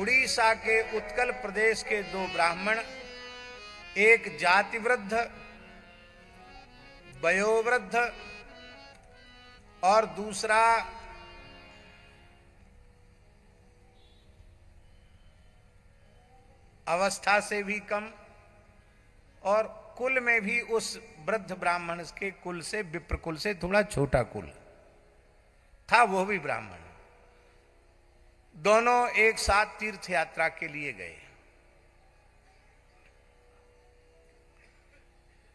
उड़ीसा के उत्कल प्रदेश के दो ब्राह्मण, एक जाति वृद्ध, वयोवृद्ध और दूसरा अवस्था से भी कम और कुल में भी उस वृद्ध ब्राह्मण के कुल से, विप्र कुल से थोड़ा छोटा कुल था, वो भी ब्राह्मण। दोनों एक साथ तीर्थ यात्रा के लिए गए।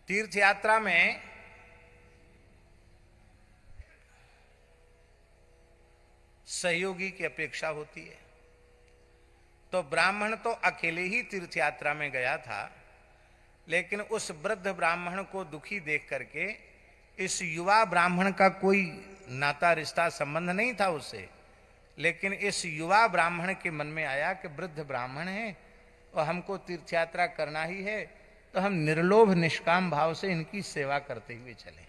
तीर्थ यात्रा में सहयोगी की अपेक्षा होती है। तो ब्राह्मण तो अकेले ही तीर्थ यात्रा में गया था, लेकिन उस वृद्ध ब्राह्मण को दुखी देख करके इस युवा ब्राह्मण का कोई नाता रिश्ता संबंध नहीं था उससे, लेकिन इस युवा ब्राह्मण के मन में आया कि वृद्ध ब्राह्मण है और हमको तीर्थ यात्रा करना ही है, तो हम निर्लोभ निष्काम भाव से इनकी सेवा करते हुए चलें।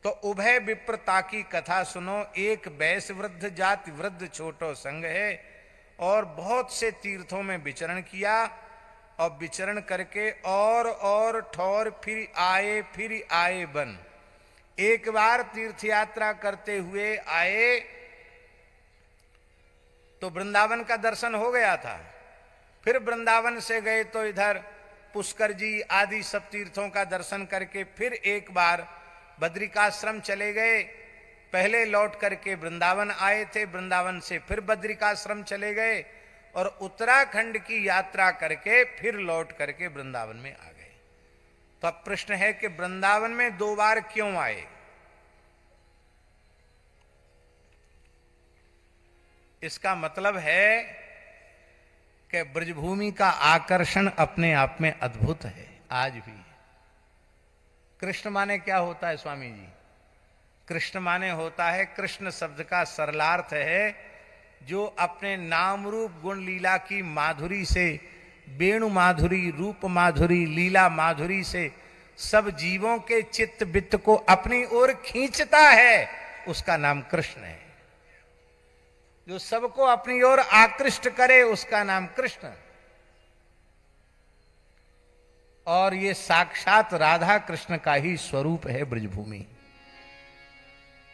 तो उभय विप्रता की कथा सुनो, एक वैश्य वृद्ध जाति वृद्ध छोटो संग है, और बहुत से तीर्थों में विचरण किया और विचरण करके और ठौर फिर आए बन। एक बार तीर्थ यात्रा करते हुए आए तो वृंदावन का दर्शन हो गया था। फिर वृंदावन से गए तो इधर पुष्कर जी आदि सब तीर्थों का दर्शन करके फिर एक बार बद्रिकाश्रम चले गए। पहले लौट करके वृंदावन आए थे, वृंदावन से फिर बद्रिकाश्रम चले गए और उत्तराखंड की यात्रा करके फिर लौट करके वृंदावन में आ गए। तो अब प्रश्न है कि वृंदावन में दो बार क्यों आए? इसका मतलब है कि ब्रजभूमि का आकर्षण अपने आप में अद्भुत है। आज भी कृष्ण माने क्या होता है स्वामी जी? कृष्ण माने होता है, कृष्ण शब्द का सरलार्थ है जो अपने नाम रूप गुण लीला की माधुरी से, वेणु माधुरी, रूप माधुरी, लीला माधुरी से सब जीवों के चित्त वित्त को अपनी ओर खींचता है, उसका नाम कृष्ण है। जो सबको अपनी ओर आकृष्ट करे उसका नाम कृष्ण। और ये साक्षात राधा कृष्ण का ही स्वरूप है ब्रजभूमि,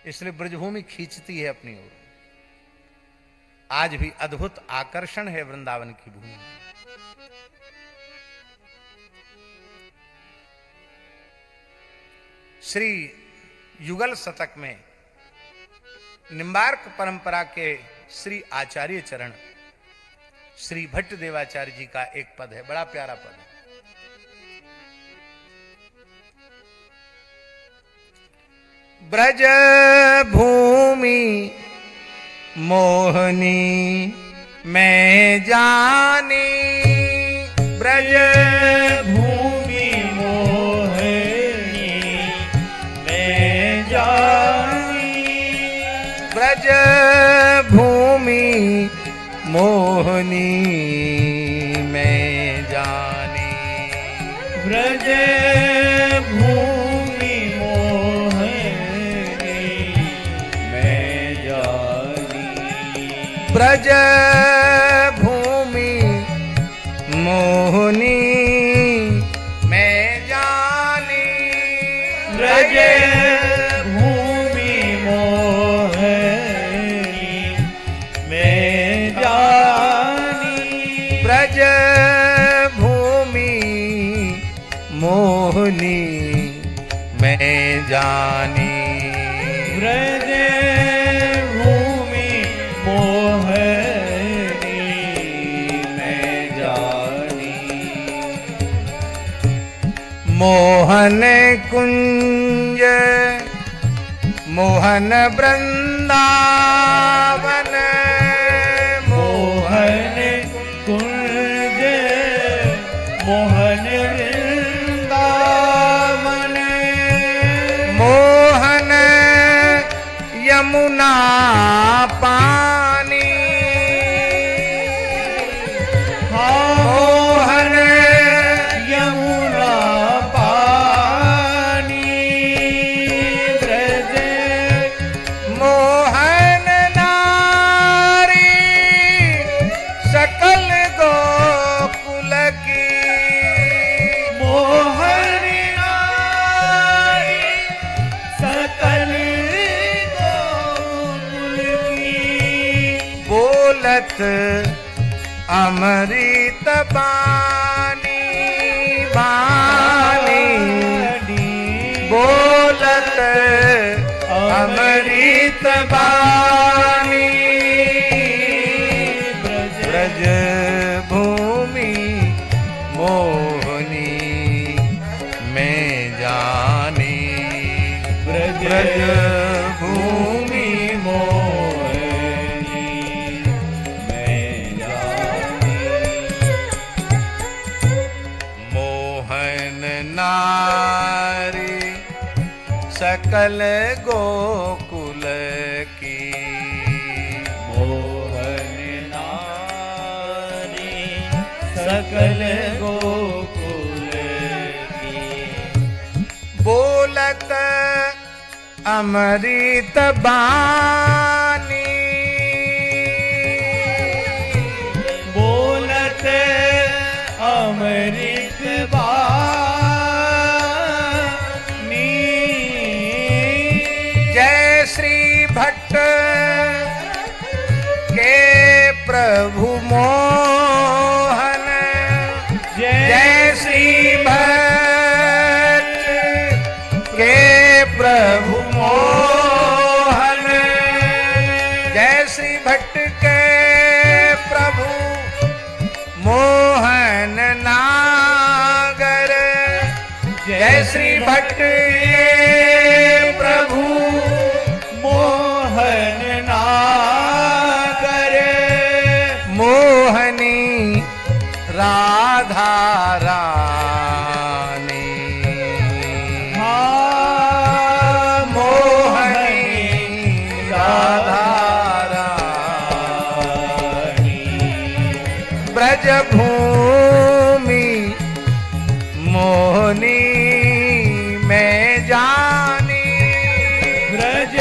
इसलिए ब्रजभूमि खींचती है अपनी ओर। आज भी अद्भुत आकर्षण है वृंदावन की भूमि। श्री युगल शतक में निम्बार्क परंपरा के श्री आचार्य चरण श्री भट्ट देवाचार्य जी का एक पद है, बड़ा प्यारा पद है। ब्रज भूमि मोहनी मैं जानी, ब्रज भूमि मोहनी मैं जानी, ब्रज भूमि मोहनी मैं जानी, ब्रज भूमि मोहनी मैं जानी, ब्रज भूमि मोहनी मैं जानी, ब्रज भूमि मोहनी मैं जानी, ब्रज भूमि मोहनी मैं जानी, ब्रज भूमि मोहनी मैं जानी, मोहन कुंज मोहन वृंदावन, मोहन कुंज मोहन वृंदावन, मोहन यमुना पानी, मोहन यमुना पानी, ब्रज मोहन नारी सख अमृत बानी बानी बोलत अमृत बानी ब्रज भूमि मोहनी में जानी ब्रज भूमि मोहनी में जानी मोहन नारी सकल गोकुल की मोहन नारी सकल गोकुल की बोलत अमृत बानी बोलत अमृत बानी जय श्री भट्ट के प्रभु मोहन जय श्री भट्ट के प्रभु मोहन जय श्री भट्ट के प्रभु मोहन नागर जय श्री भट्ट के प्रभु मोहन नागर मोहनी राधा रानी हाँ मोहनी राधा रानी ब्रज भूमि मोहनी में जानी ब्रज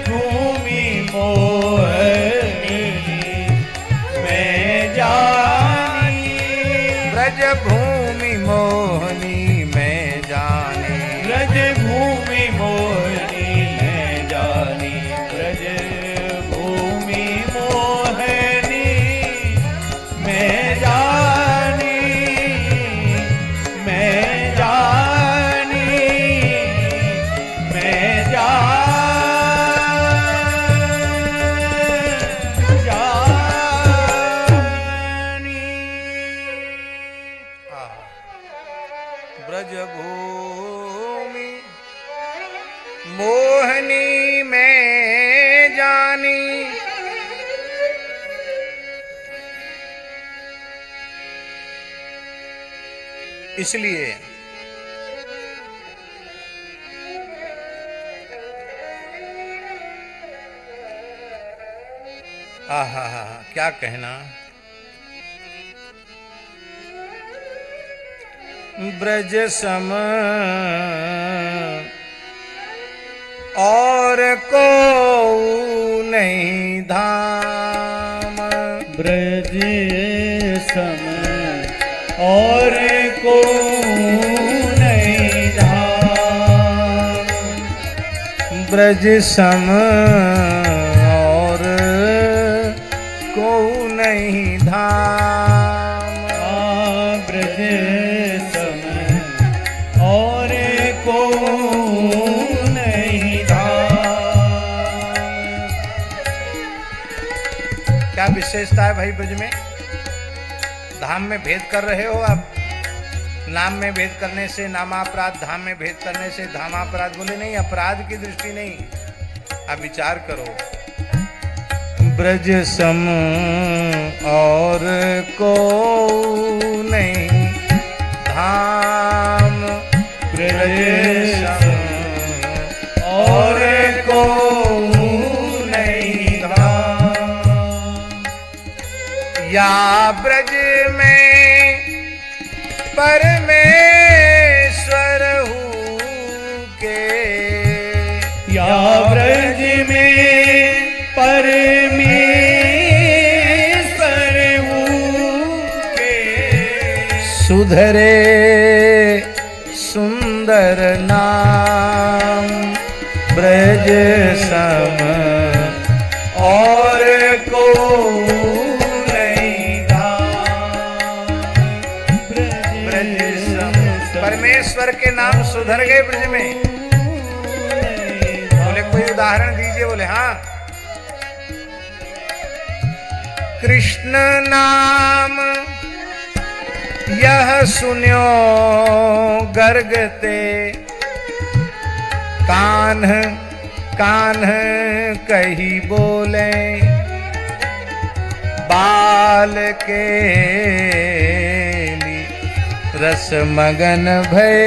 भूमि मोहनी में जानी ब्रज भूमि मोहनी में जानी ब्रज भूमि मोहनी में जानी ब्रज भूमि मोहनी में जानी मैं जानी मैं ब्रज भूमि मोहनी में जानी इसलिए आहा क्या कहना ब्रज सम और को नहीं धाम ब्रज सम और को नहीं धाम ब्रज सम और को नहीं धाम ब्रज सम और को नहीं धाम क्या विशेषता है भाई ब्रज में धाम में भेद कर रहे हो आप नाम में भेद करने से नामापराध धाम में भेद करने से धामापराध बोले नहीं अपराध की दृष्टि नहीं आप विचार करो ब्रज सम और को नहीं धाम ब्रज सम और को नहीं धाम या ब्रज में परमेश्वर हूँ के या ब्रज में परमेश्वर हूँ के सुधरे सुंदर नाम ब्रज सम और को परमेश्वर के नाम सुधर गए ब्रज में? बोले कोई उदाहरण दीजिए। बोले हाँ, कृष्ण नाम यह सुन्यो गर्ग ते, कान्ह कान्ह कही बोले, बाल के ली रस मगन भय,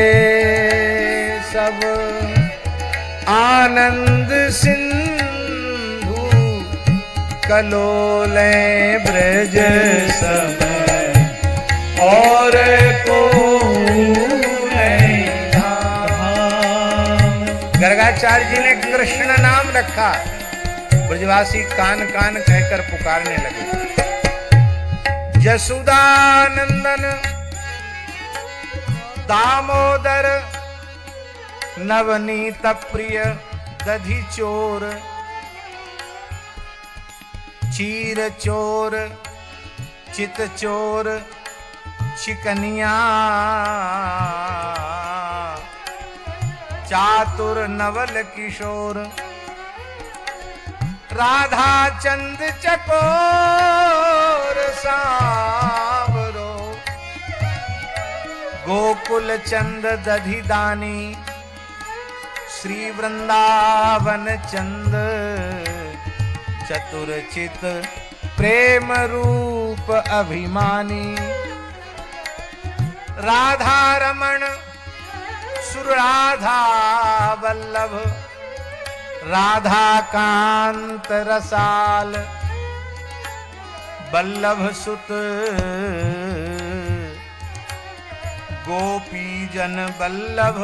सब आनंद सिंधु कलोले ब्रज समय, और को नहीं धाम। गर्गाचार्य जी ने कृष्ण नाम रखा, ब्रजवासी कान कान कहकर पुकारने लगे। यशोदानंदन दामोदर, नवनीत प्रिय दधि चोर, चीर चोर चित चोर चिकनिया, चातुर नवल किशोर, राधा चंद चकोर सांवरो, गोकुल चंद दधि दानी, श्री वृंदावन चंद चतुर चित प्रेम रूप अभिमानी, राधा रमण सुराधा वल्लभ, राधा कांत रसाल, वल्लभ सुत गोपी जन वल्लभ,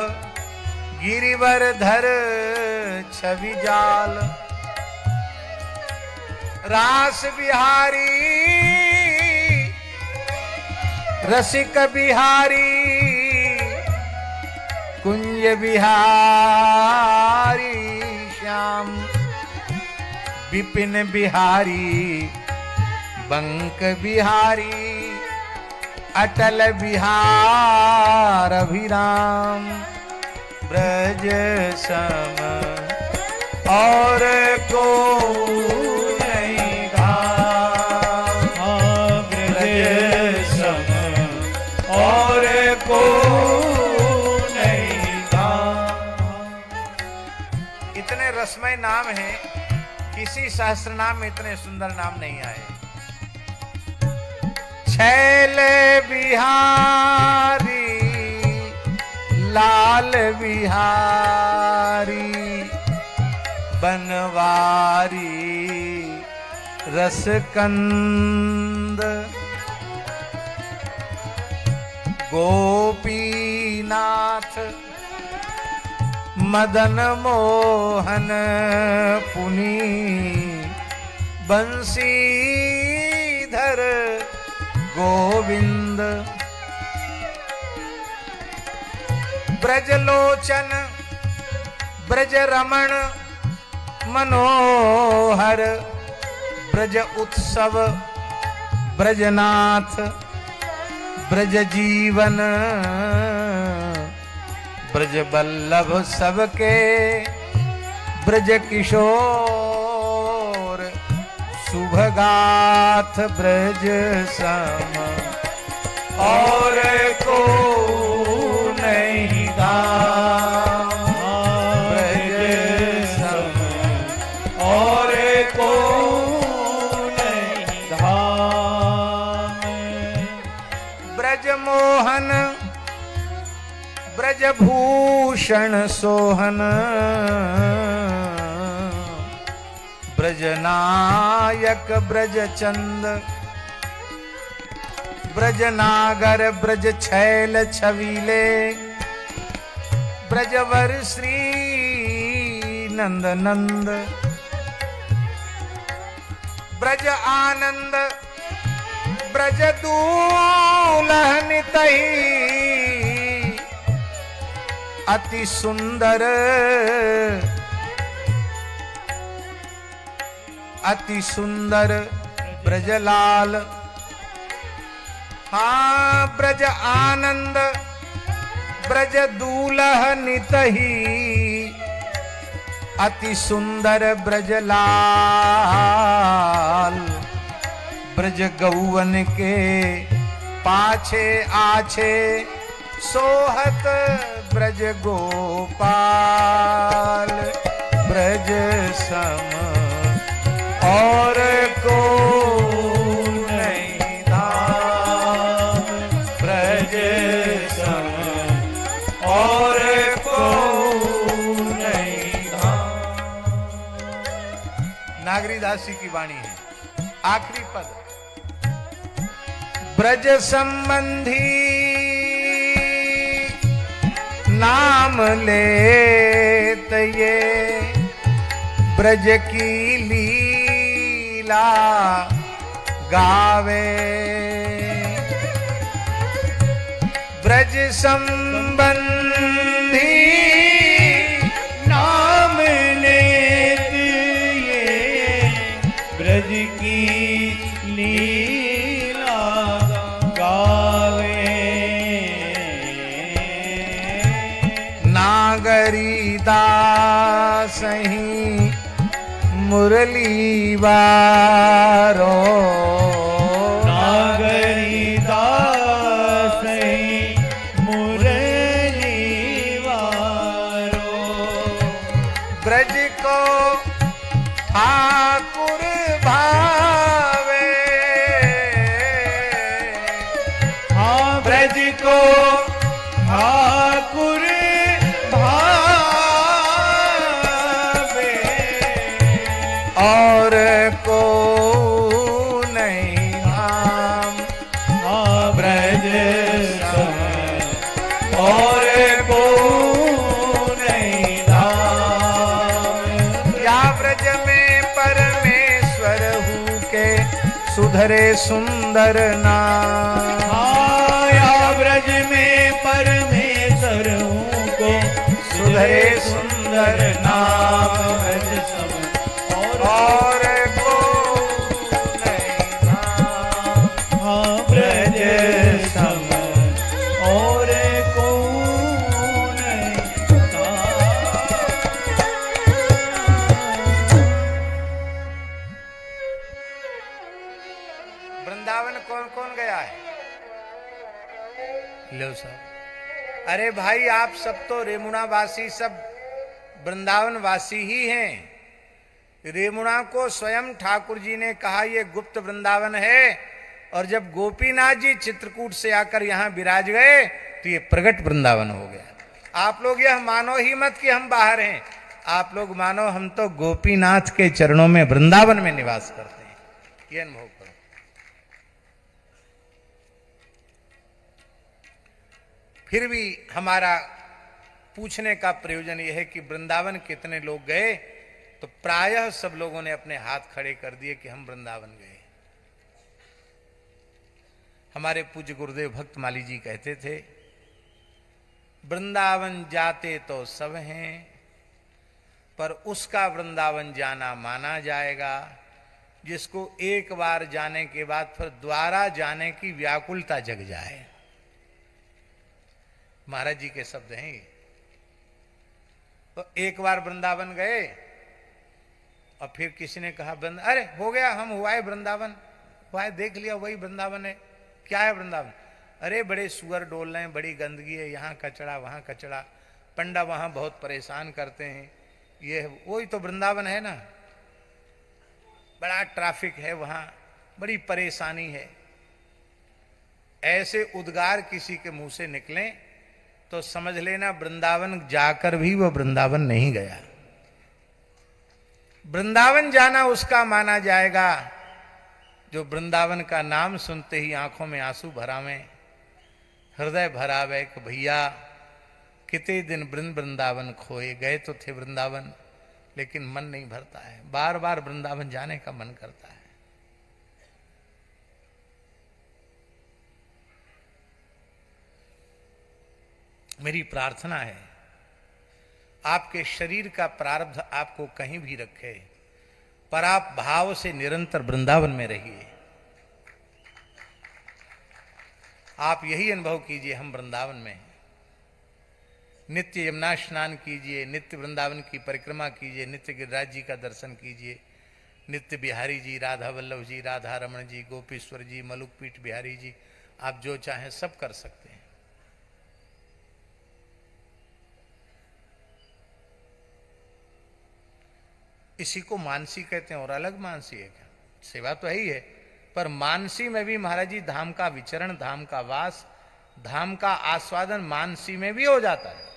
गिरिवर धर छवि जाल, रास बिहारी रसिक बिहारी, कुंज बिहारी श्याम, विपिन बिहारी बंक बिहारी, अटल बिहार अभिराम, ब्रज सम और को नहीं धाम, ब्रज सम और को नहीं धाम। इतने रसमय नाम हैं, किसी सहस्त्र नाम में इतने सुंदर नाम नहीं आए। छैल बिहारी लाल बिहारी, बनवारी रसकंद, गोपीनाथ मदन मोहन पुनी, बंसीधर गोविंद, ब्रजलोचन ब्रज रमण मनोहर, ब्रज उत्सव ब्रजनाथ, ब्रज जीवन ब्रज बल्लभ सबके, ब्रज किशोर शुभगाथ, ब्रज सम और को नहीं धाम, ब्रज सम और को नहीं धाम। ब्रज मोहन ब्रज भूषण सोहन, ब्रज नायक ब्रज चंद, ब्रज नागर ब्रज छैल छवीले, ब्रजवर श्री नंद नंद, ब्रज आनंद ब्रज दूल्हन तही, अति सुंदर अति सुंदर ब्रजलाल, हाँ ब्रज आनंद ब्रज दूल्ह नितही अति सुंदर ब्रजलाल। ब्रज गौवन के पाछे आछे सोहत ब्रज गोपाल। ब्रज सम और को नहीं धाम, ब्रज सम और को नहीं धाम। नागरीदासी की वाणी है, आखिरी पद। ब्रज संबंधी नाम लेत ये ब्रज की लीला गावे। ब्रज संबंधी नाम लेत ये ब्रज की लीला गावे। नागरी दासही मुरली वारो। नागरी दासही मुरली वारो। ब्रज को ठाकुर भावे। हाँ ब्रज को ठाकुर भावे और को नहीं धाम। हाँ ब्रज सम और को नहीं धाम। या ब्रज में परमेश्वर हूँ के सुधरे सुंदर नाम। हाँ या ब्रज में परमेश्वर हूँ को सुधरे सुंदर नाम। ब्रज सम और को नहीं धाम। हाँ ब्रज सम और को नहीं धाम। वृंदावन कौन कौन गया है? लो साहब। अरे भाई आप सब तो रेमुणा वासी, सब वृंदावन वासी ही हैं। रेमुणा को स्वयं ठाकुर जी ने कहा ये गुप्त वृंदावन है, और जब गोपीनाथ जी चित्रकूट से आकर यहां विराज गए तो ये प्रगट वृंदावन हो गया। आप लोग यह मानो ही मत कि हम बाहर हैं, आप लोग मानो हम तो गोपीनाथ के चरणों में वृंदावन में निवास करते हैं। ये अनुभव करो। फिर भी हमारा पूछने का प्रयोजन यह है कि वृंदावन कितने लोग गए, तो प्रायः सब लोगों ने अपने हाथ खड़े कर दिए कि हम वृंदावन गए। हमारे पूज्य गुरुदेव भक्तमाली जी कहते थे, वृंदावन जाते तो सब हैं, पर उसका वृंदावन जाना माना जाएगा जिसको एक बार जाने के बाद फिर दोबारा जाने की व्याकुलता जग जाए। महाराज जी के शब्द हैं ये। तो एक बार वृंदावन गए और फिर किसी ने कहा अरे हो गया, हम हुआ है वृंदावन, हुआ है, देख लिया, वही वृंदावन है। क्या है वृंदावन? अरे बड़े सुअर डोल रहे हैं, बड़ी गंदगी है, यहाँ कचड़ा वहाँ कचड़ा, पंडा वहाँ बहुत परेशान करते हैं, ये वही तो वृंदावन है ना। बड़ा ट्रैफिक है वहाँ, बड़ी परेशानी है। ऐसे उद्गार किसी के मुंह से निकलें तो समझ लेना वृंदावन जाकर भी वो वृंदावन नहीं गया। वृंदावन जाना उसका माना जाएगा जो वृंदावन का नाम सुनते ही आंखों में आंसू भरावे, हृदय भरावे कि भैया कितने दिन वृंदावन खोए। गए तो थे वृंदावन, लेकिन मन नहीं भरता है, बार बार वृंदावन जाने का मन करता है। मेरी प्रार्थना है आपके शरीर का प्रारब्ध आपको कहीं भी रखे, पर आप भाव से निरंतर वृंदावन में रहिए। आप यही अनुभव कीजिए हम वृंदावन में हैं। नित्य यमुना स्नान कीजिए, नित्य वृंदावन की परिक्रमा कीजिए, नित्य गिरिराज जी का दर्शन कीजिए, नित्य बिहारी जी, राधा वल्लभ जी, राधा रमण जी, गोपीश्वर जी, मलुकपीठ बिहारी जी, आप जो चाहें सब कर सकते हैं। इसी को मानसी कहते हैं। और अलग मानसी है क्या? सेवा तो है ही है, पर मानसी में भी महाराज जी धाम का विचरण, धाम का वास, धाम का आस्वादन मानसी में भी हो जाता है।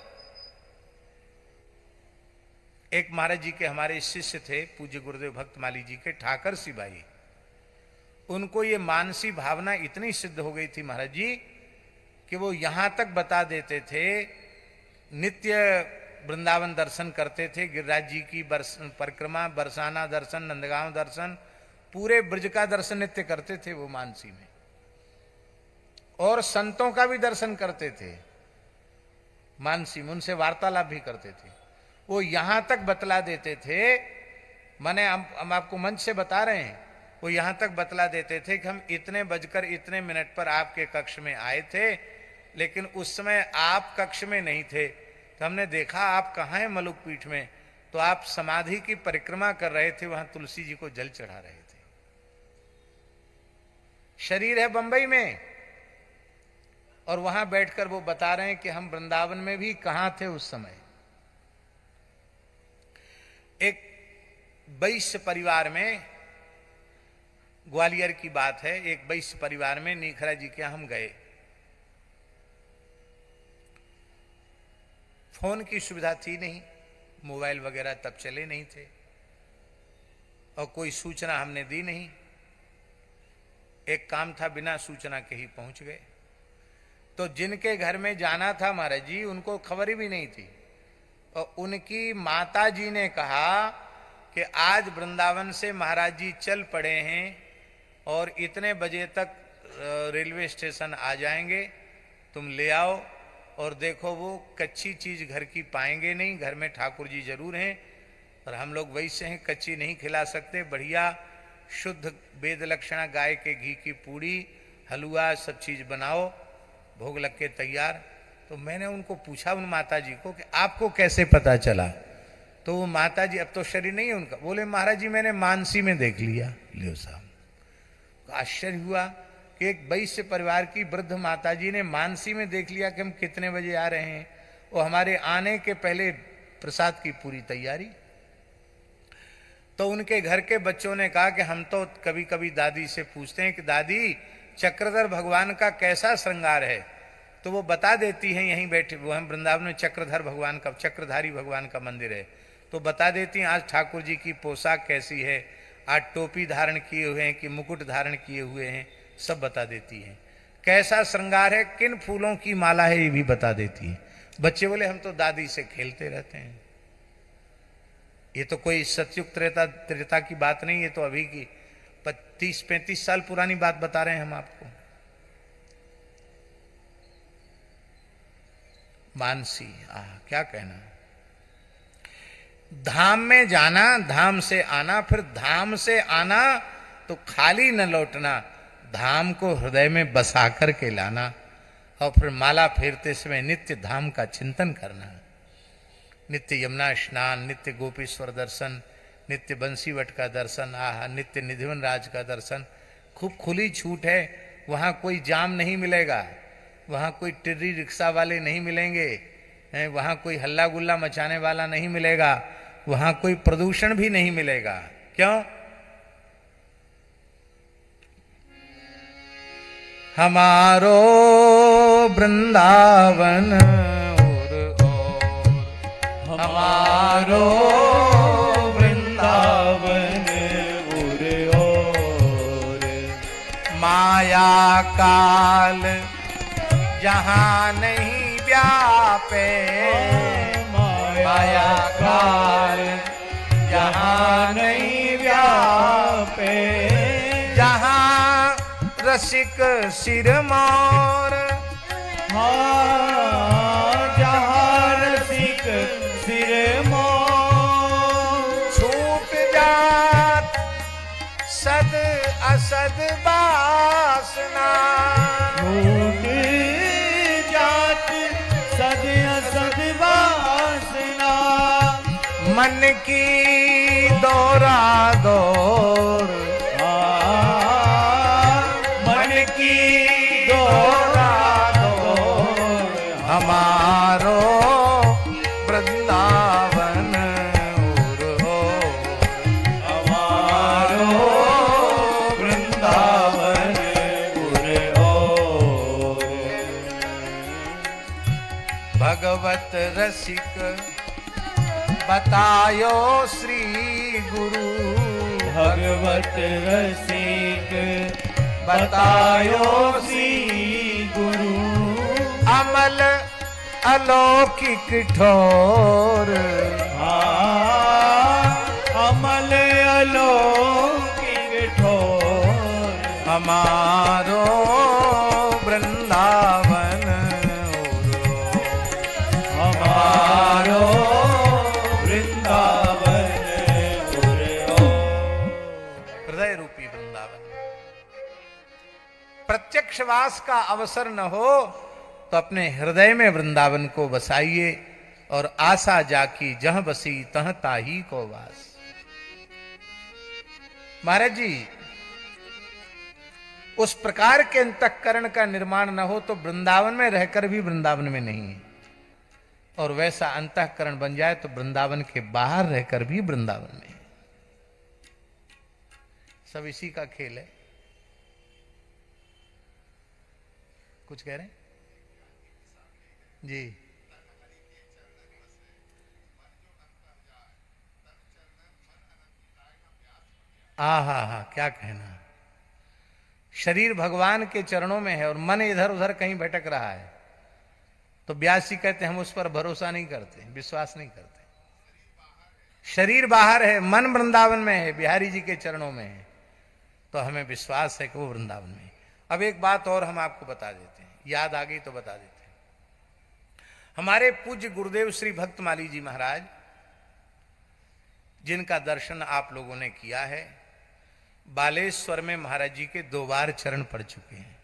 एक महाराज जी के हमारे शिष्य थे, पूज्य गुरुदेव भक्तमाली जी के, ठाकर सी भाई। उनको ये मानसी भावना इतनी सिद्ध हो गई थी महाराज जी कि वो यहां तक बता देते थे, नित्य वृंदावन दर्शन करते थे, गिरिराज जी की परिक्रमा, बरसाना दर्शन, नंदगांव दर्शन, पूरे ब्रज का दर्शन नित्य करते थे वो मानसी में, और संतों का भी दर्शन करते थे मानसी में, उनसे वार्तालाप भी करते थे। वो यहां तक बतला देते थे, माने हम आपको मंच से बता रहे हैं, वो यहां तक बतला देते थे कि हम इतने बजकर इतने मिनट पर आपके कक्ष में आए थे, लेकिन उस समय आप कक्ष में नहीं थे, तो हमने देखा आप कहाँ हैं मलुकपीठ में, तो आप समाधि की परिक्रमा कर रहे थे, वहां तुलसी जी को जल चढ़ा रहे थे। शरीर है बंबई में, और वहां बैठकर वो बता रहे हैं कि हम वृंदावन में भी कहां थे उस समय। एक वैश्य परिवार में, ग्वालियर की बात है, एक वैश्य परिवार में नीखरा जी के हम गए। फोन की सुविधा थी नहीं, मोबाइल वगैरह तब चले नहीं थे, और कोई सूचना हमने दी नहीं। एक काम था, बिना सूचना के ही पहुंच गए। तो जिनके घर में जाना था महाराज जी, उनको खबर ही भी नहीं थी, और उनकी माता जी ने कहा कि आज वृंदावन से महाराज जी चल पड़े हैं और इतने बजे तक रेलवे स्टेशन आ जाएंगे, तुम ले आओ। और देखो वो कच्ची चीज घर की पाएंगे नहीं, घर में ठाकुर जी जरूर हैं, और हम लोग वैसे हैं, कच्ची नहीं खिला सकते, बढ़िया शुद्ध वेद लक्षणा गाय के घी की पूड़ी, हलवा, सब चीज बनाओ, भोग लग के तैयार। तो मैंने उनको पूछा, उन माता जी को, कि आपको कैसे पता चला? तो वो माता जी, अब तो शरीर नहीं है उनका, बोले महाराज जी मैंने मानसी में देख लिया। लियो साहब, आश्चर्य हुआ कि एक वैश्य परिवार की वृद्ध माता जी ने मानसी में देख लिया कि हम कितने बजे आ रहे हैं, और हमारे आने के पहले प्रसाद की पूरी तैयारी। तो उनके घर के बच्चों ने कहा कि हम तो कभी कभी दादी से पूछते हैं कि दादी चक्रधर भगवान का कैसा श्रृंगार है, तो वो बता देती हैं, यहीं बैठे, वो हम वृंदावन में चक्रधर भगवान का, चक्रधारी भगवान का मंदिर है, तो बता देती हैं आज ठाकुर जी की पोशाक कैसी है, आज टोपी धारण किए हुए हैं कि मुकुट धारण किए हुए हैं, सब बता देती हैं। कैसा श्रृंगार है, किन फूलों की माला है, ये भी बता देती है। बच्चे बोले हम तो दादी से खेलते रहते हैं। ये तो कोई सतयुग त्रेता की बात नहीं, ये तो अभी की 30-35 साल पुरानी बात बता रहे हैं हम आपको। मानसी, क्या कहना। धाम में जाना, धाम से आना, फिर धाम से आना तो खाली न लौटना, धाम को हृदय में बसा कर के लाना, और फिर माला फेरते समय नित्य धाम का चिंतन करना। नित्य यमुना स्नान, नित्य गोपीश्वर दर्शन, नित्य बंसीवट का दर्शन, नित्य निधिवन राज का दर्शन। खूब खुली छूट है, वहाँ कोई जाम नहीं मिलेगा, वहाँ कोई टिर्री रिक्शा वाले नहीं मिलेंगे, वहाँ कोई हल्ला गुल्ला मचाने वाला नहीं मिलेगा, वहाँ कोई प्रदूषण भी नहीं मिलेगा। क्यों? हमारो वृंदावन हमारो वृंदावन और माया काल जहाँ नहीं व्यापे, माया काल जहाँ नहीं व्यापे, जहाँ रसिक सिरमौर, जहाँ रसिक सिरमौर, छूट जात सद असद वासना, छूट जात सद असद वासना, मन की दौरा दौर, मन की दौरा दौर, हमारो वृंदावन ओर, हमारो वृंदावन ओर। भगवत रसिक बतायो श्री गुरु, भगवत रसिक बतायो श्री गुरु, अमल अलौकिक ठोर, अमल अलौकिक ठोर, हमारो वृंदावन हमारो वृंदावन हृदय रूपी वृंदावन। प्रत्यक्षवास का अवसर न हो तो अपने हृदय में वृंदावन को बसाइए, और आशा जाकी जहां बसी तह ताही को वास। महाराज जी, उस प्रकार के अंतःकरण का निर्माण न हो तो वृंदावन में रहकर भी वृंदावन में नहीं है, और वैसा अंतःकरण बन जाए तो वृंदावन के बाहर रहकर भी वृंदावन में है। सब इसी का खेल है। कुछ कह रहे हैं जी? हा, क्या कहना। शरीर भगवान के चरणों में है और मन इधर उधर कहीं भटक रहा है, तो व्यास जी कहते हैं हम उस पर भरोसा नहीं करते, विश्वास नहीं करते। शरीर बाहर है, मन वृंदावन में है, बिहारी जी के चरणों में है, तो हमें विश्वास है कि वो वृंदावन में है। अब एक बात और हम आपको बता देते हैं, याद आ गई तो बता देते हैं। हमारे पूज्य गुरुदेव श्री भक्तमाली जी महाराज, जिनका दर्शन आप लोगों ने किया है, बालेश्वर में महाराज जी के 2 बार चरण पड़ चुके हैं।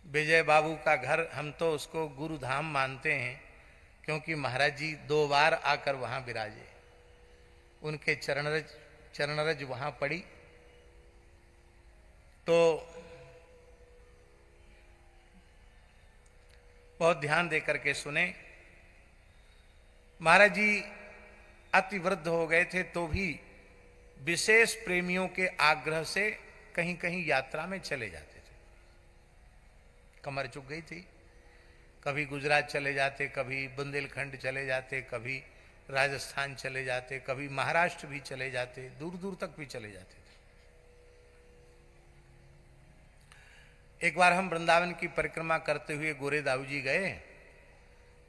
विजय बाबू का घर, हम तो उसको गुरुधाम मानते हैं, क्योंकि महाराज जी 2 बार आकर वहां विराजे। उनके चरणरज वहां पड़ी, तो बहुत ध्यान देकर के सुने। महाराज जी अति वृद्ध हो गए थे, तो भी विशेष प्रेमियों के आग्रह से कहीं कहीं यात्रा में चले जाते थे। कमर चुक गई थी, कभी गुजरात चले जाते, कभी बुंदेलखंड चले जाते, कभी राजस्थान चले जाते, कभी महाराष्ट्र भी चले जाते, दूर दूर तक भी चले जाते थे। एक बार हम वृंदावन की परिक्रमा करते हुए गोरे दाऊ जी गए,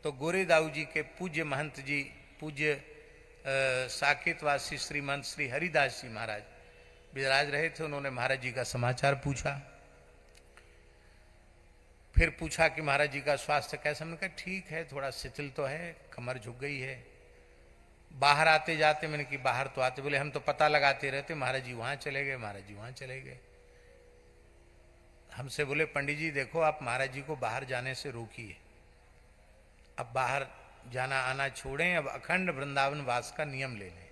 तो गोरे दाऊ जी के पूज्य महंत जी, पूज्य साकेतवासी श्रीमंत श्री हरिदास जी महाराज विराज रहे थे। उन्होंने महाराज जी का समाचार पूछा, फिर पूछा कि महाराज जी का स्वास्थ्य कैसा। हमने कहा ठीक है, थोड़ा शिथिल तो है, कमर झुक गई है। बाहर आते जाते मैंने कि बाहर तो आते, बोले हम तो पता लगाते रहते, महाराज जी वहां चले गए, महाराज जी वहां चले गए। हमसे बोले पंडित जी देखो, आप महाराज जी को बाहर जाने से रोकिए, अब बाहर जाना आना छोड़ें, अब अखंड वृंदावन वास का नियम ले लें।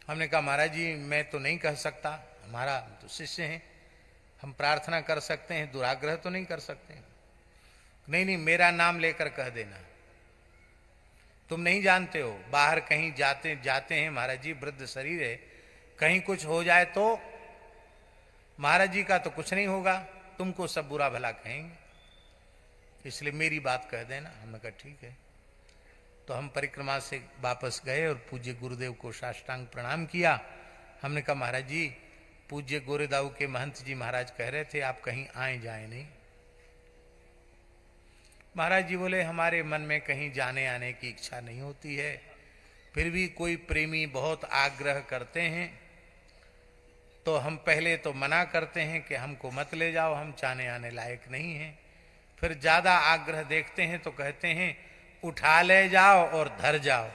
हमने कहा महाराज जी मैं तो नहीं कह सकता, हमारा तो शिष्य हैं, हम प्रार्थना कर सकते हैं, दुराग्रह तो नहीं कर सकते। नहीं, मेरा नाम लेकर कह देना, तुम नहीं जानते हो, बाहर कहीं जाते हैं महाराज जी, वृद्ध शरीर है, कहीं कुछ हो जाए तो महाराज जी का तो कुछ नहीं होगा, तुमको सब बुरा भला कहेंगे, इसलिए मेरी बात कह देना। हमने कहा ठीक है। तो हम परिक्रमा से वापस गए और पूज्य गुरुदेव को साष्टांग प्रणाम किया। हमने कहा महाराज जी, पूज्य गोरेदाऊ के महंत जी महाराज कह रहे थे आप कहीं आए जाए नहीं। महाराज जी बोले हमारे मन में कहीं जाने आने की इच्छा नहीं होती है, फिर भी कोई प्रेमी बहुत आग्रह करते हैं तो हम पहले तो मना करते हैं कि हमको मत ले जाओ, हम जाने आने लायक नहीं हैं। फिर ज्यादा आग्रह देखते हैं तो कहते हैं उठा ले जाओ और धर जाओ।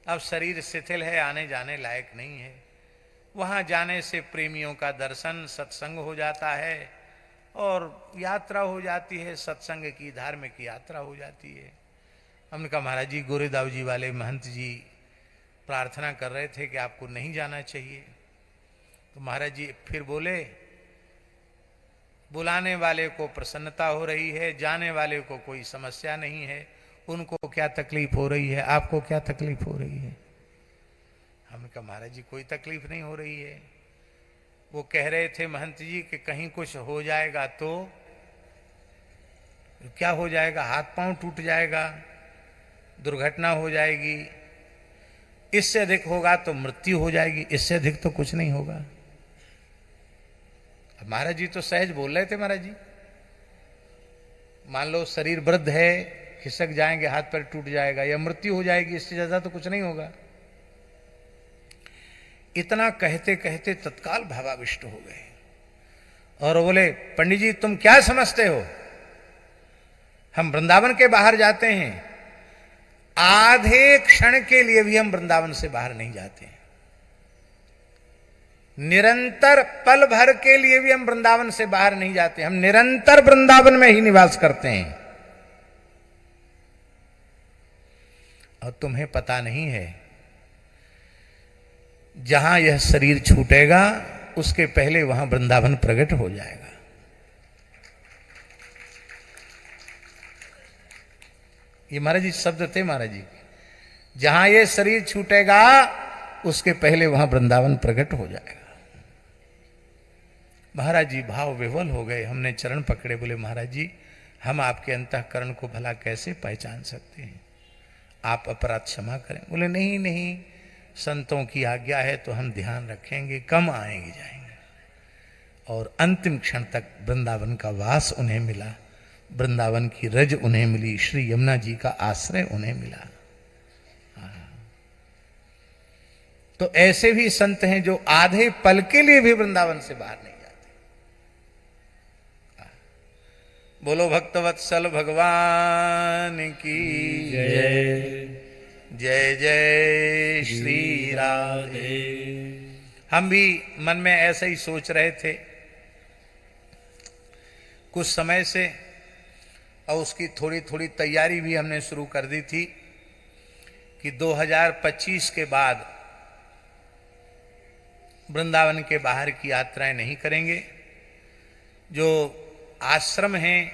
अब शरीर शिथिल है, आने जाने लायक नहीं है। वहां जाने से प्रेमियों का दर्शन सत्संग हो जाता है, और यात्रा हो जाती है, सत्संग की, धार्मिक यात्रा हो जाती है। हमने कहा महाराज जी, गोरेदाव जी वाले महंत जी प्रार्थना कर रहे थे कि आपको नहीं जाना चाहिए। तो महाराज जी फिर बोले, बुलाने वाले को प्रसन्नता हो रही है, जाने वाले को कोई समस्या नहीं है, उनको क्या तकलीफ हो रही है, आपको क्या तकलीफ हो रही है? हमने कहा महाराज जी कोई तकलीफ नहीं हो रही है। वो कह रहे थे महंत जी कि कहीं कुछ हो जाएगा तो क्या हो जाएगा, हाथ पांव टूट जाएगा, दुर्घटना हो जाएगी, इससे अधिक होगा तो मृत्यु हो जाएगी, इससे अधिक तो कुछ नहीं होगा। अब महाराज जी तो सहज बोल रहे थे। महाराज जी मान लो शरीर वृद्ध है, खिसक जाएंगे, हाथ पैर टूट जाएगा या मृत्यु हो जाएगी, इससे ज्यादा तो कुछ नहीं होगा। इतना कहते कहते तत्काल भावाविष्ट हो गए और बोले, पंडित जी तुम क्या समझते हो, हम वृंदावन के बाहर जाते हैं, आधे क्षण के लिए भी हम वृंदावन से बाहर नहीं जाते हैं, निरंतर पल भर के लिए भी हम वृंदावन से बाहर नहीं जाते, हम निरंतर वृंदावन में ही निवास करते हैं। और तुम्हें पता नहीं है, जहां यह शरीर छूटेगा उसके पहले वहां वृंदावन प्रकट हो जाएगा। ये महाराज जी शब्द थे महाराज जी, जहां यह शरीर छूटेगा उसके पहले वहां वृंदावन प्रकट हो जाएगा। महाराज जी भाव विवल हो गए। हमने चरण पकड़े, बोले महाराज जी हम आपके अंतःकरण को भला कैसे पहचान सकते हैं, आप अपराध क्षमा करें। बोले नहीं नहीं, संतों की आज्ञा है तो हम ध्यान रखेंगे, कम आएंगे जाएंगे। और अंतिम क्षण तक वृंदावन का वास उन्हें मिला, वृंदावन की रज उन्हें मिली, श्री यमुना जी का आश्रय उन्हें मिला। तो ऐसे भी संत हैं जो आधे पल के लिए भी वृंदावन से बाहर नहीं जाते। बोलो भक्तवत्सल भगवान की जय, जय जय श्री राधे। हम भी मन में ऐसे ही सोच रहे थे कुछ समय से, और उसकी थोड़ी थोड़ी तैयारी भी हमने शुरू कर दी थी कि 2025 के बाद वृंदावन के बाहर की यात्राएं नहीं करेंगे। जो आश्रम हैं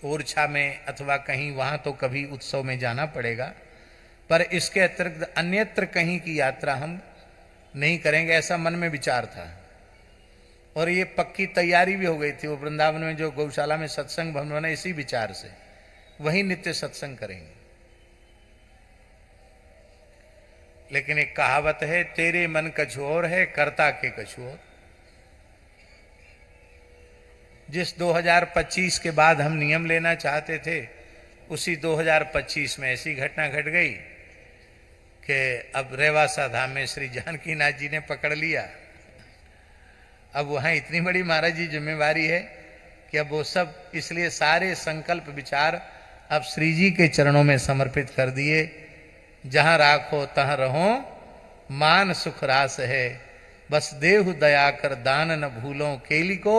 ओरछा में अथवा कहीं, वहां तो कभी उत्सव में जाना पड़ेगा, पर इसके अतिरिक्त अन्यत्र कहीं की यात्रा हम नहीं करेंगे, ऐसा मन में विचार था। और ये पक्की तैयारी भी हो गई थी। वो वृंदावन में जो गौशाला में सत्संग भवन बना, इसी विचार से वही नित्य सत्संग करेंगे। लेकिन एक कहावत है, तेरे मन कछु और है, कर्ता के कछु और। जिस 2025 के बाद हम नियम लेना चाहते थे, उसी 2025 में ऐसी घटना घट गई कि अब रेवासा धाम में श्री जानकीनाथ जी ने पकड़ लिया। अब वहां इतनी बड़ी महाराज जी जिम्मेवारी है कि अब वो सब, इसलिए सारे संकल्प विचार अब श्री जी के चरणों में समर्पित कर दिए। जहां राखो तहां रहो, मान सुख रास है, बस देहु दया कर दान न भूलो, केली को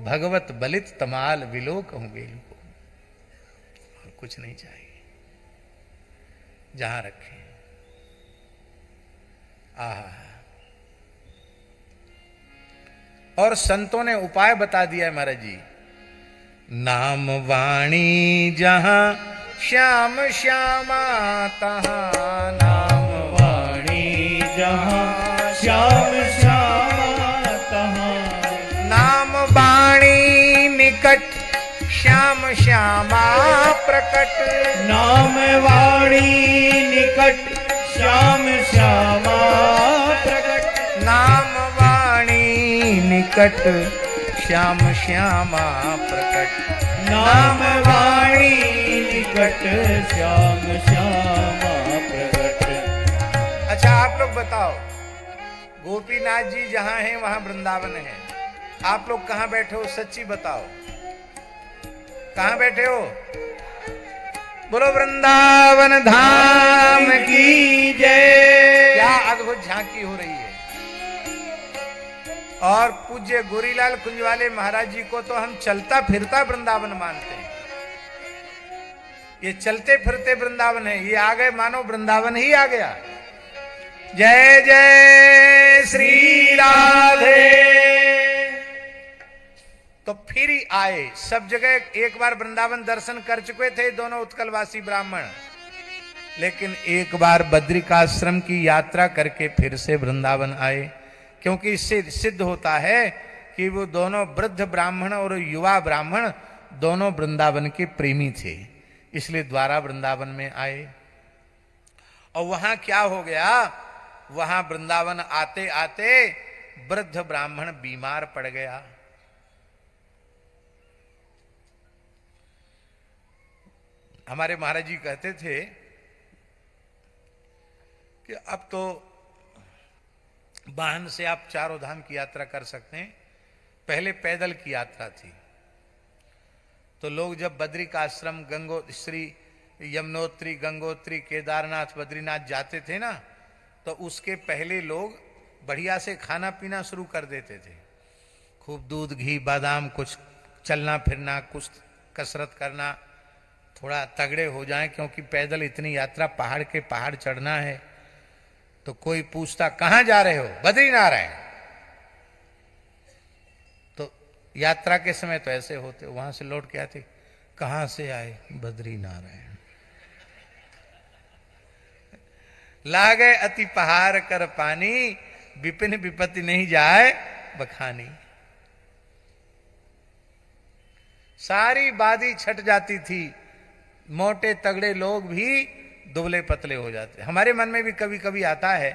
भगवत बलित तमाल विलोक हूं बेलू को। और कुछ नहीं चाहिए, जहां रखें। आहा, और संतों ने उपाय बता दिया है महाराज जी। नाम वाणी जहां श्याम श्यामा तहां, नाम वाणी जहां श्याम श्यामा तहां, नाम वाणी निकट श्याम श्यामा प्रकट, नाम वाणी निकट श्याम श्यामा प्रकट, नाम वाणी निकट श्याम श्यामा प्रकट, नाम वाणी निकट श्याम श्यामा प्रकट। अच्छा आप लोग बताओ, गोपीनाथ जी जहां हैं वहां वृंदावन है, आप लोग कहां बैठे हो? सच्ची बताओ, कहां बैठे हो? बोलो वृंदावन धाम की जय। क्या अद्भुत झांकी हो रही है। और पूज्य गोरीलाल कुंजवाले महाराज जी को तो हम चलता फिरता वृंदावन मानते हैं। ये चलते फिरते वृंदावन है, ये आ गए मानो वृंदावन ही आ गया। जय जय श्री राधे। तो फिर ही आए, सब जगह एक बार वृंदावन दर्शन कर चुके थे दोनों उत्कलवासी ब्राह्मण, लेकिन एक बार बद्रिकाश्रम की यात्रा करके फिर से वृंदावन आए, क्योंकि इससे सिद्ध होता है कि वो दोनों वृद्ध ब्राह्मण और युवा ब्राह्मण दोनों वृंदावन के प्रेमी थे, इसलिए द्वारा वृंदावन में आए। और वहां क्या हो गया, वहां वृंदावन आते आते वृद्ध ब्राह्मण बीमार पड़ गया। हमारे महाराज जी कहते थे कि अब तो वाहन से आप चारों धाम की यात्रा कर सकते हैं, पहले पैदल की यात्रा थी। तो लोग जब बद्रिकाश्रम श्री यमुनोत्री, गंगोत्री, केदारनाथ, बद्रीनाथ जाते थे ना, तो उसके पहले लोग बढ़िया से खाना पीना शुरू कर देते थे। खूब दूध, घी, बादाम, कुछ चलना फिरना, कुछ कसरत करना, थोड़ा तगड़े हो जाएं, क्योंकि पैदल इतनी यात्रा पहाड़ के पहाड़ चढ़ना है। तो कोई पूछता कहां जा रहे हो, बद्रीनारायण। तो यात्रा के समय तो ऐसे होते, वहां से लौट के आते, कहां से आए, बद्रीनारायण। लागे अति पहाड़ कर पानी, विपिन विपत्ति नहीं जाए बखानी। सारी बादी छट जाती थी, मोटे तगड़े लोग भी दुबले पतले हो जाते। हमारे मन में भी कभी कभी आता है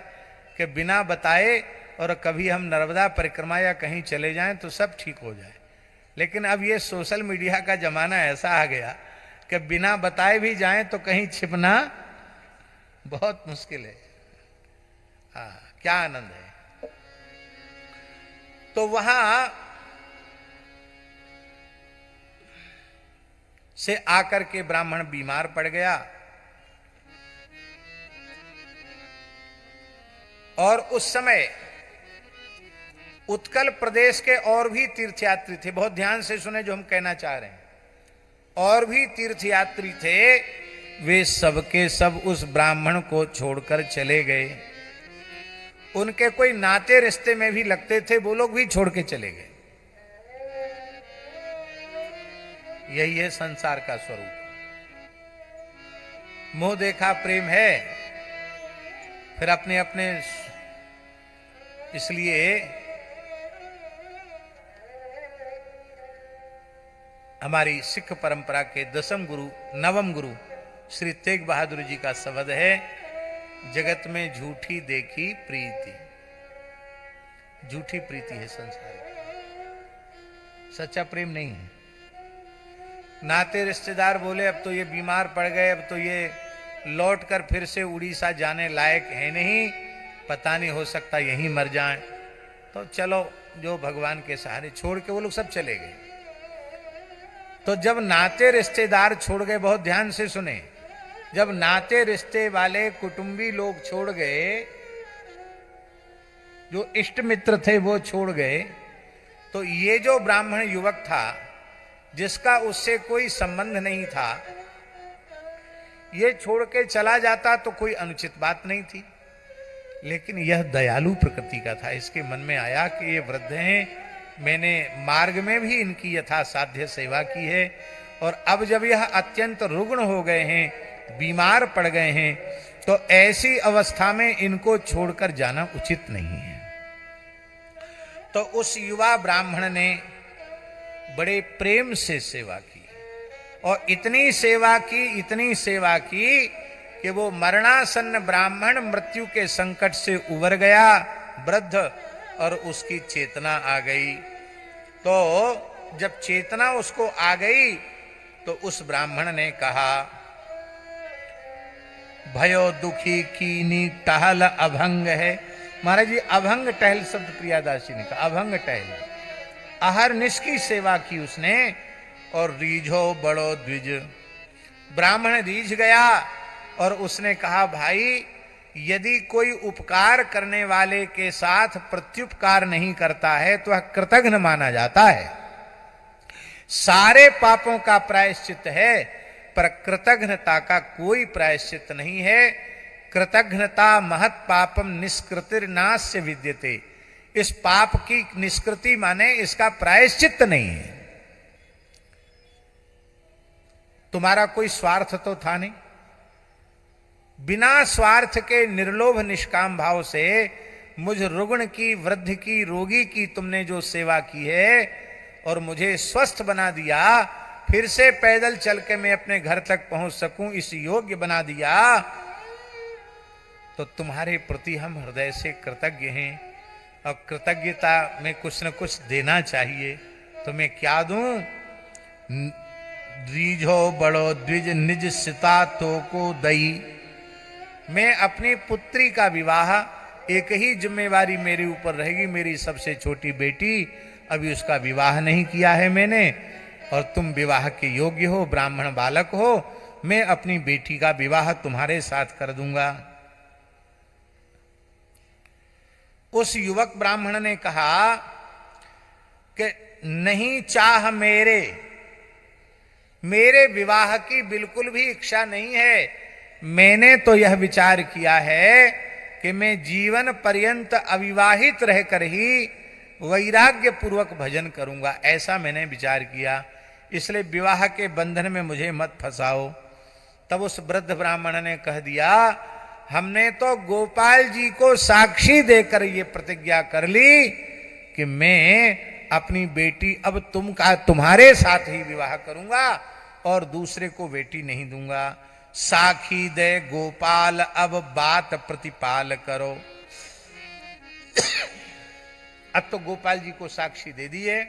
कि बिना बताए और कभी हम नर्मदा परिक्रमा या कहीं चले जाएं तो सब ठीक हो जाए, लेकिन अब ये सोशल मीडिया का जमाना ऐसा आ गया कि बिना बताए भी जाएं तो कहीं छिपना बहुत मुश्किल है। क्या आनंद है। तो वहां से आकर के ब्राह्मण बीमार पड़ गया, और उस समय उत्कल प्रदेश के और भी तीर्थयात्री थे। बहुत ध्यान से सुने जो हम कहना चाह रहे हैं। और भी तीर्थयात्री थे, वे सबके सब उस ब्राह्मण को छोड़कर चले गए। उनके कोई नाते रिश्ते में भी लगते थे, वो लोग भी छोड़ के चले गए। यही है संसार का स्वरूप। मोह देखा प्रेम है, फिर अपने अपने। इसलिए हमारी सिख परंपरा के दसम गुरु, नवम गुरु श्री तेग बहादुर जी का शब्द है, जगत में झूठी देखी प्रीति। झूठी प्रीति है संसार की, सच्चा प्रेम नहीं है। नाते रिश्तेदार बोले अब तो ये बीमार पड़ गए, अब तो ये लौट कर फिर से उड़ीसा जाने लायक है नहीं, पता नहीं हो सकता यहीं मर जाएं, तो चलो जो भगवान के सहारे, छोड़ के वो लोग सब चले गए। तो जब नाते रिश्तेदार छोड़ गए, बहुत ध्यान से सुने, जब नाते रिश्ते वाले कुटुंबी लोग छोड़ गए, जो इष्ट मित्र थे वो छोड़ गए, तो ये जो ब्राह्मण युवक था जिसका उससे कोई संबंध नहीं था, ये छोड़ के चला जाता तो कोई अनुचित बात नहीं थी, लेकिन यह दयालु प्रकृति का था। इसके मन में आया कि ये वृद्ध हैं, मैंने मार्ग में भी इनकी यथासाध्य सेवा की है, और अब जब यह अत्यंत रुग्ण हो गए हैं, बीमार पड़ गए हैं, तो ऐसी अवस्था में इनको छोड़कर जाना उचित नहीं है। तो उस युवा ब्राह्मण ने बड़े प्रेम से सेवा की, और इतनी सेवा की कि वो मरणासन्न ब्राह्मण मृत्यु के संकट से उबर गया, वृद्ध, और उसकी चेतना आ गई। तो जब चेतना उसको आ गई तो उस ब्राह्मण ने कहा, भयो दुखी कीनी टहल अभंग है। महाराज जी, अभंग टहल शब्द प्रियादासी ने कहा, अभंग टहल। अहरनिश की सेवा की उसने, और रीझो बड़ो द्विज। ब्राह्मण रीझ गया और उसने कहा, भाई यदि कोई उपकार करने वाले के साथ प्रत्युपकार नहीं करता है तो वह कृतघ्न माना जाता है। सारे पापों का प्रायश्चित है, पर कृतघ्नता का कोई प्रायश्चित नहीं है। कृतघ्नता महत् पापम निष्कृतिर्नास्य विद्यते। इस पाप की निष्कृति माने इसका प्रायश्चित नहीं है। तुम्हारा कोई स्वार्थ तो था नहीं, बिना स्वार्थ के निर्लोभ निष्काम भाव से मुझ रुग्ण की, वृद्ध की, रोगी की तुमने जो सेवा की है और मुझे स्वस्थ बना दिया, फिर से पैदल चल के मैं अपने घर तक पहुंच सकूं इस योग्य बना दिया, तो तुम्हारे प्रति हम हृदय से कृतज्ञ हैं। और कृतज्ञता में कुछ न कुछ देना चाहिए, तो मैं क्या दूं? द्विजो बड़ो द्विज निज सिता तो को दई। मैं अपनी पुत्री का विवाह, एक ही जिम्मेवारी मेरे ऊपर रहेगी, मेरी सबसे छोटी बेटी, अभी उसका विवाह नहीं किया है मैंने, और तुम विवाह के योग्य हो, ब्राह्मण बालक हो, मैं अपनी बेटी का विवाह तुम्हारे साथ कर दूंगा। उस युवक ब्राह्मण ने कहा कि नहीं, चाह मेरे विवाह की बिल्कुल भी इच्छा नहीं है। मैंने तो यह विचार किया है कि मैं जीवन पर्यंत अविवाहित रहकर ही वैराग्य पूर्वक भजन करूंगा, ऐसा मैंने विचार किया, इसलिए विवाह के बंधन में मुझे मत फंसाओ। तब उस वृद्ध ब्राह्मण ने कह दिया, हमने तो गोपाल जी को साक्षी देकर ये प्रतिज्ञा कर ली कि मैं अपनी बेटी अब तुम्हारे साथ ही विवाह करूंगा और दूसरे को बेटी नहीं दूंगा। साखी दे गोपाल अब बात प्रतिपाल करो। अब तो गोपाल जी को साक्षी दे दिए।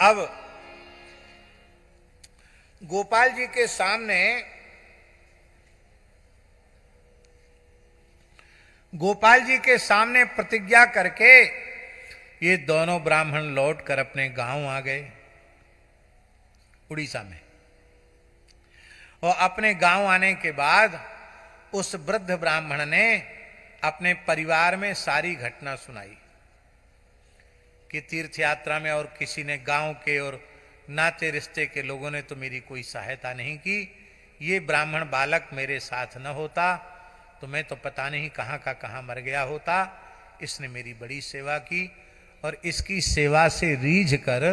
अब गोपाल जी के सामने प्रतिज्ञा करके ये दोनों ब्राह्मण लौटकर अपने गांव आ गए उड़ीसा में। और अपने गांव आने के बाद उस वृद्ध ब्राह्मण ने अपने परिवार में सारी घटना सुनाई कि तीर्थ यात्रा में और किसी ने, गांव के और नाते रिश्ते के लोगों ने तो मेरी कोई सहायता नहीं की। ये ब्राह्मण बालक मेरे साथ न होता तो मैं तो पता नहीं कहाँ का कहाँ मर गया होता। इसने मेरी बड़ी सेवा की और इसकी सेवा से रीझ कर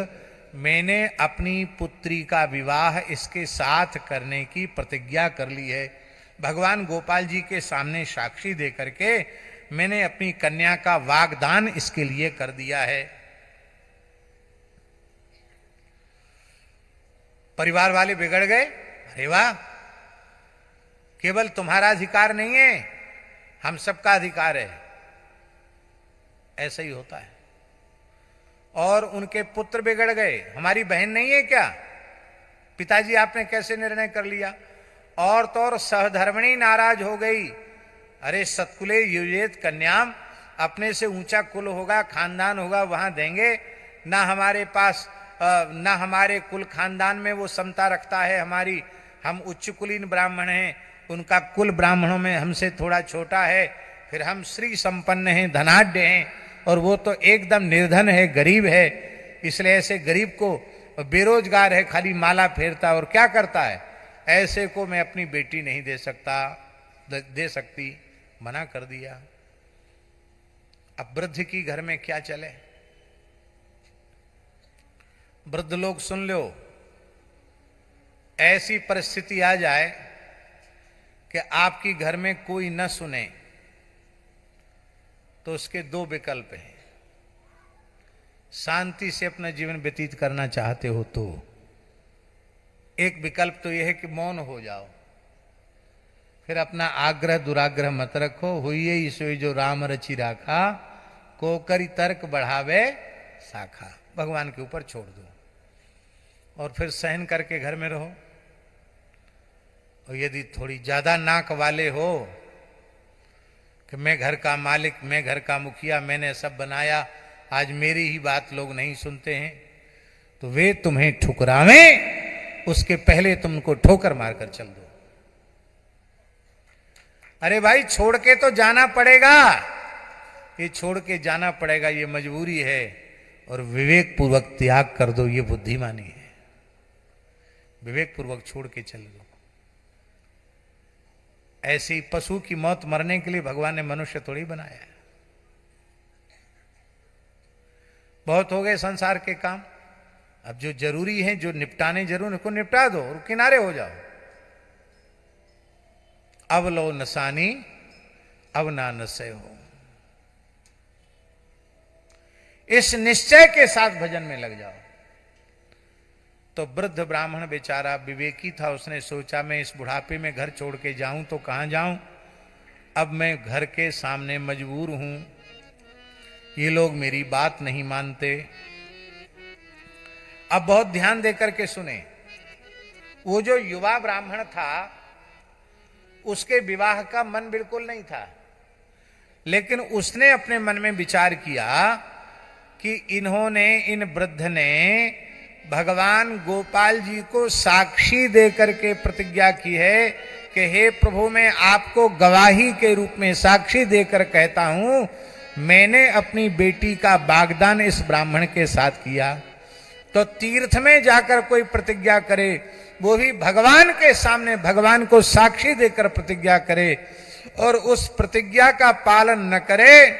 मैंने अपनी पुत्री का विवाह इसके साथ करने की प्रतिज्ञा कर ली है। भगवान गोपाल जी के सामने साक्षी दे करके मैंने अपनी कन्या का वागदान इसके लिए कर दिया है। परिवार वाले बिगड़ गए। अरे वाह, केवल तुम्हारा अधिकार नहीं है, हम सबका अधिकार है। ऐसा ही होता है। और उनके पुत्र बिगड़ गए। हमारी बहन नहीं है क्या? पिताजी आपने कैसे निर्णय कर लिया? और तो और सहधर्मिणी नाराज हो गई। अरे सतकुले युजेत कन्याम, अपने से ऊंचा कुल होगा, खानदान होगा, वहां देंगे ना। हमारे पास ना हमारे कुल खानदान में वो समता रखता है हमारी। हम उच्च कुलीन ब्राह्मण हैं, उनका कुल ब्राह्मणों में हमसे थोड़ा छोटा है। फिर हम श्री संपन्न हैं, धनाढ्य हैं, और वो तो एकदम निर्धन है, गरीब है। इसलिए ऐसे गरीब को, बेरोजगार है, खाली माला फेरता और क्या करता है, ऐसे को मैं अपनी बेटी नहीं दे सकती। मना कर दिया। अब वृद्ध की घर में क्या चले? वृद्ध लोग सुन लो, ऐसी परिस्थिति आ जाए कि आपकी घर में कोई न सुने तो उसके दो विकल्प हैं। शांति से अपना जीवन व्यतीत करना चाहते हो तो एक विकल्प तो यह है कि मौन हो जाओ, फिर अपना आग्रह दुराग्रह मत रखो। हुई ईश्वरी जो राम रचि राखा, को करी तर्क बढ़ावे शाखा। भगवान के ऊपर छोड़ दो और फिर सहन करके घर में रहो। और यदि थोड़ी ज्यादा नाक वाले हो कि मैं घर का मालिक, मैं घर का मुखिया, मैंने सब बनाया, आज मेरी ही बात लोग नहीं सुनते हैं, तो वे तुम्हें ठुकरावें उसके पहले तुमको ठोकर मारकर चल दो। अरे भाई छोड़ के तो जाना पड़ेगा, ये छोड़ के जाना पड़ेगा, ये मजबूरी है, और विवेक पूर्वक त्याग कर दो, ये बुद्धिमानी है। विवेक पूर्वक छोड़ के चल दो। ऐसी पशु की मौत मरने के लिए भगवान ने मनुष्य थोड़ी बनाया है। बहुत हो गए संसार के काम, अब जो जरूरी है, जो निपटाने जरूर, उनको निपटा दो और किनारे हो जाओ। अब लो नसानी अब ना नसे हो, इस निश्चय के साथ भजन में लग जाओ। तो वृद्ध ब्राह्मण बेचारा विवेकी था, उसने सोचा मैं इस बुढ़ापे में घर छोड़ के जाऊं तो कहां जाऊं, अब मैं घर के सामने मजबूर हूं, ये लोग मेरी बात नहीं मानते। अब बहुत ध्यान देकर के सुने, वो जो युवा ब्राह्मण था उसके विवाह का मन बिल्कुल नहीं था, लेकिन उसने अपने मन में विचार किया कि इन्होंने, इन वृद्ध ने भगवान गोपाल जी को साक्षी देकर के प्रतिज्ञा की है कि हे प्रभु, मैं आपको गवाही के रूप में साक्षी देकर कहता हूं, मैंने अपनी बेटी का वाग्दान इस ब्राह्मण के साथ किया। तो तीर्थ में जाकर कोई प्रतिज्ञा करे, वो भी भगवान के सामने भगवान को साक्षी देकर प्रतिज्ञा करे, और उस प्रतिज्ञा का पालन न करे,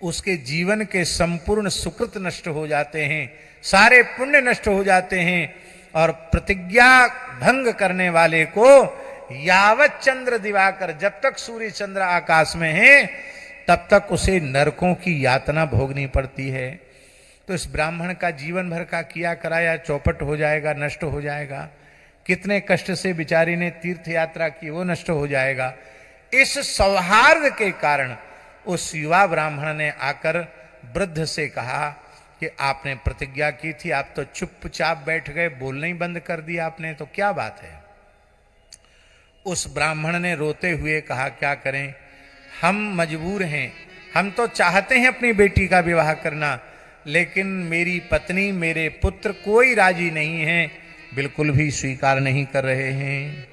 उसके जीवन के संपूर्ण सुकृत नष्ट हो जाते हैं, सारे पुण्य नष्ट हो जाते हैं। और प्रतिज्ञा भंग करने वाले को यावत चंद्र दिवाकर, जब तक सूर्य चंद्र आकाश में है तब तक उसे नरकों की यातना भोगनी पड़ती है। तो इस ब्राह्मण का जीवन भर का किया कराया चौपट हो जाएगा, नष्ट हो जाएगा। कितने कष्ट से बिचारी ने तीर्थ यात्रा की, वो नष्ट हो जाएगा। इस सौहार्द के कारण उस युवा ब्राह्मण ने आकर वृद्ध से कहा कि आपने प्रतिज्ञा की थी, आप तो चुपचाप बैठ गए, बोलना ही बंद कर दिया आपने, तो क्या बात है। उस ब्राह्मण ने रोते हुए कहा, क्या करें, हम मजबूर हैं, हम तो चाहते हैं अपनी बेटी का विवाह करना, लेकिन मेरी पत्नी, मेरे पुत्र कोई राजी नहीं है, बिल्कुल भी स्वीकार नहीं कर रहे हैं।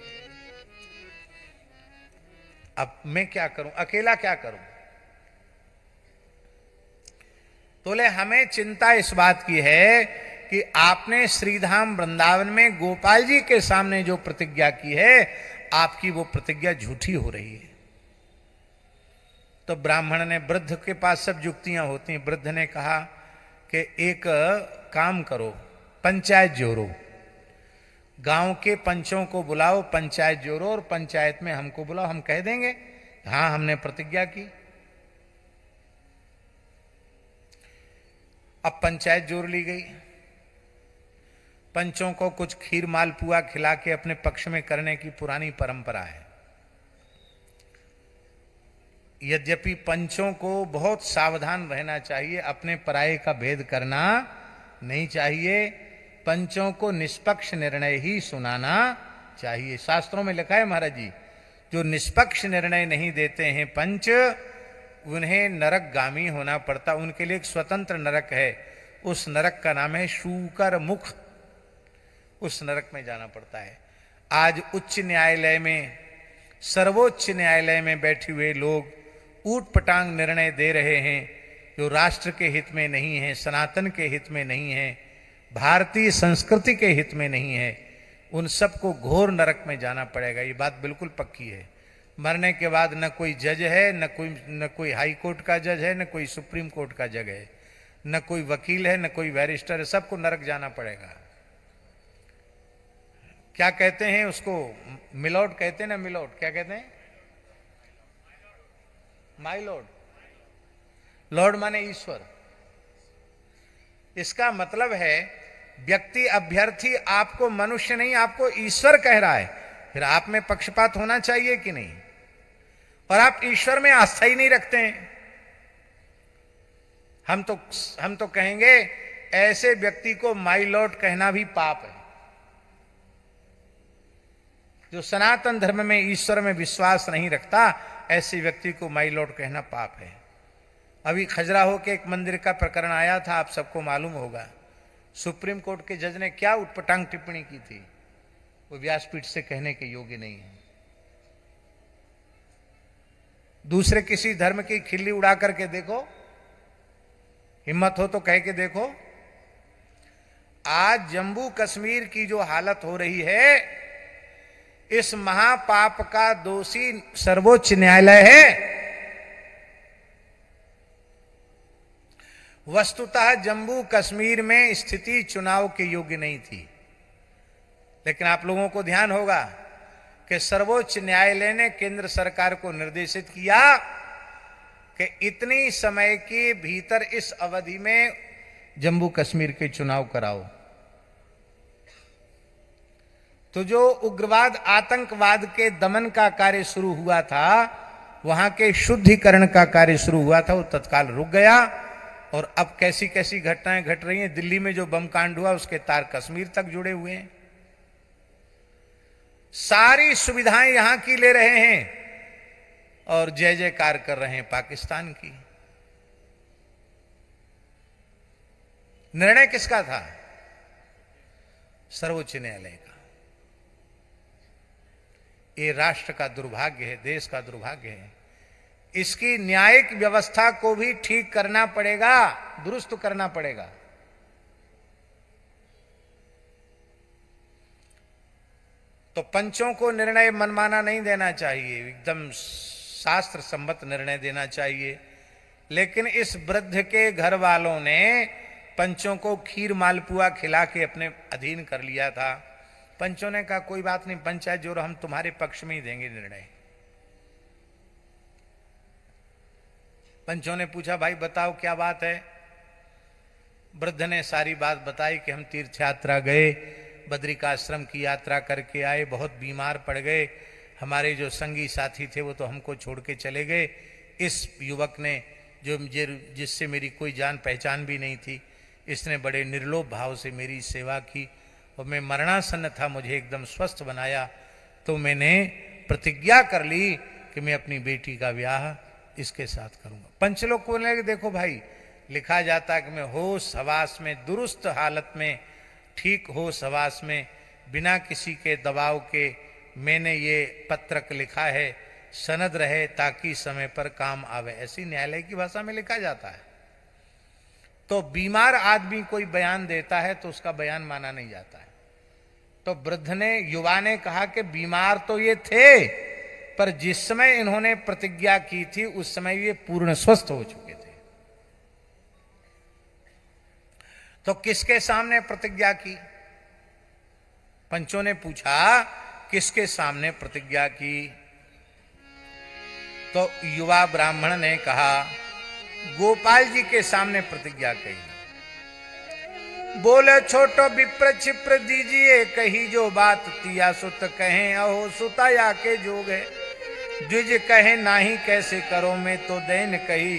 अब मैं क्या करूं, अकेला क्या करूं। बोले हमें चिंता इस बात की है कि आपने श्रीधाम वृंदावन में गोपाल जी के सामने जो प्रतिज्ञा की है, आपकी वो प्रतिज्ञा झूठी हो रही है। तो ब्राह्मण ने, वृद्ध के पास सब युक्तियां होती हैं, वृद्ध ने कहा कि एक काम करो, पंचायत जोड़ो, गांव के पंचों को बुलाओ, पंचायत जोड़ो, और पंचायत में हमको बुलाओ, हम कह देंगे हाँ हमने प्रतिज्ञा की। अब पंचायत जोड़ ली गई, पंचों को कुछ खीर मालपुआ खिला के अपने पक्ष में करने की पुरानी परंपरा है। यद्यपि पंचों को बहुत सावधान रहना चाहिए, अपने पराये का भेद करना नहीं चाहिए, पंचों को निष्पक्ष निर्णय ही सुनाना चाहिए। शास्त्रों में लिखा है महाराज जी, जो निष्पक्ष निर्णय नहीं देते हैं पंच, उन्हें नरकगामी होना पड़ता, उनके लिए एक स्वतंत्र नरक है, उस नरक का नाम है शूकर मुख, उस नरक में जाना पड़ता है। आज उच्च न्यायालय में, सर्वोच्च न्यायालय में बैठे हुए लोग ऊट पटांग निर्णय दे रहे हैं जो राष्ट्र के हित में नहीं है, सनातन के हित में नहीं है, भारतीय संस्कृति के हित में नहीं है, उन सबको घोर नरक में जाना पड़ेगा। ये बात बिल्कुल पक्की है। मरने के बाद न कोई जज है, न कोई हाई कोर्ट का जज है, न कोई सुप्रीम कोर्ट का जज है, न कोई वकील है, न कोई बैरिस्टर है, सबको नरक जाना पड़ेगा। क्या कहते हैं उसको, मिलॉर्ड कहते हैं ना, मिलॉर्ड क्या कहते हैं, माय लॉर्ड, लॉर्ड माने ईश्वर। इसका मतलब है व्यक्ति अभ्यर्थी आपको मनुष्य नहीं, आपको ईश्वर कह रहा है, फिर आप में पक्षपात होना चाहिए कि नहीं। और आप ईश्वर में आस्था ही नहीं रखते हैं। हम तो कहेंगे ऐसे व्यक्ति को माय लॉर्ड कहना भी पाप है। जो सनातन धर्म में ईश्वर में विश्वास नहीं रखता, ऐसे व्यक्ति को माय लॉर्ड कहना पाप है। अभी खजुराहो के एक मंदिर का प्रकरण आया था, आप सबको मालूम होगा। सुप्रीम कोर्ट के जज ने क्या उटपटांग टिप्पणी की थी, वो व्यासपीठ से कहने के योग्य नहीं है। दूसरे किसी धर्म की खिल्ली उड़ा करके देखो, हिम्मत हो तो कह के देखो। आज जम्मू कश्मीर की जो हालत हो रही है, इस महापाप का दोषी सर्वोच्च न्यायालय है। वस्तुतः जम्मू कश्मीर में स्थिति चुनाव के योग्य नहीं थी, लेकिन आप लोगों को ध्यान होगा कि सर्वोच्च न्यायालय ने केंद्र सरकार को निर्देशित किया कि इतनी समय के भीतर इस अवधि में जम्मू कश्मीर के चुनाव कराओ। तो जो उग्रवाद आतंकवाद के दमन का कार्य शुरू हुआ था, वहां के शुद्धिकरण का कार्य शुरू हुआ था, वो तत्काल रुक गया। और अब कैसी कैसी घटनाएं घट रही हैं। दिल्ली में जो बम कांड हुआ उसके तार कश्मीर तक जुड़े हुए हैं। सारी सुविधाएं यहां की ले रहे हैं और जय जयकार कर रहे हैं पाकिस्तान की। निर्णय किसका था? सर्वोच्च न्यायालय का। ये राष्ट्र का दुर्भाग्य है, देश का दुर्भाग्य है। इसकी न्यायिक व्यवस्था को भी ठीक करना पड़ेगा, दुरुस्त करना पड़ेगा। तो पंचों को निर्णय मनमाना नहीं देना चाहिए, एकदम शास्त्र सम्मत निर्णय देना चाहिए। लेकिन इस वृद्ध के घर वालों ने पंचों को खीर मालपुआ खिला के अपने अधीन कर लिया था। पंचों ने कहा कोई बात नहीं, पंचायत जोर, हम तुम्हारे पक्ष में ही देंगे निर्णय। पंचों ने पूछा भाई बताओ क्या बात है। वृद्ध ने सारी बात बताई कि हम तीर्थ यात्रा गए, बद्रिकाश्रम की यात्रा करके आए, बहुत बीमार पड़ गए। हमारे जो संगी साथी थे वो तो हमको छोड़ के चले गए। इस युवक ने जो जिससे मेरी कोई जान पहचान भी नहीं थी, इसने बड़े निर्लोभ भाव से मेरी सेवा की और मैं मरणासन्न था, मुझे एकदम स्वस्थ बनाया। तो मैंने प्रतिज्ञा कर ली कि मैं अपनी बेटी का ब्याह इसके साथ करूंगा। पंचलोक को बोले देखो भाई, लिखा जाता है कि मैं होश हवास में, दुरुस्त हालत में, ठीक होश हवास में, बिना किसी के दबाव के मैंने ये पत्रक लिखा है, सनद रहे ताकि समय पर काम आवे। ऐसी न्यायालय की भाषा में लिखा जाता है। तो बीमार आदमी कोई बयान देता है तो उसका बयान माना नहीं जाता है। तो वृद्ध ने, युवा ने कहा कि बीमार तो ये थे, पर जिस समय इन्होंने प्रतिज्ञा की थी उस समय ये पूर्ण स्वस्थ हो चुके थे। तो किसके सामने प्रतिज्ञा की? पंचों ने पूछा किसके सामने प्रतिज्ञा की? तो युवा ब्राह्मण ने कहा गोपाल जी के सामने प्रतिज्ञा कही। बोले छोटो विप्र क्षिप्र दीजिए कही जो बात, तिया सुत कहें अहो सुताया के जोग है। द्विज कहे नाही कैसे करो मैं तो दैन कही,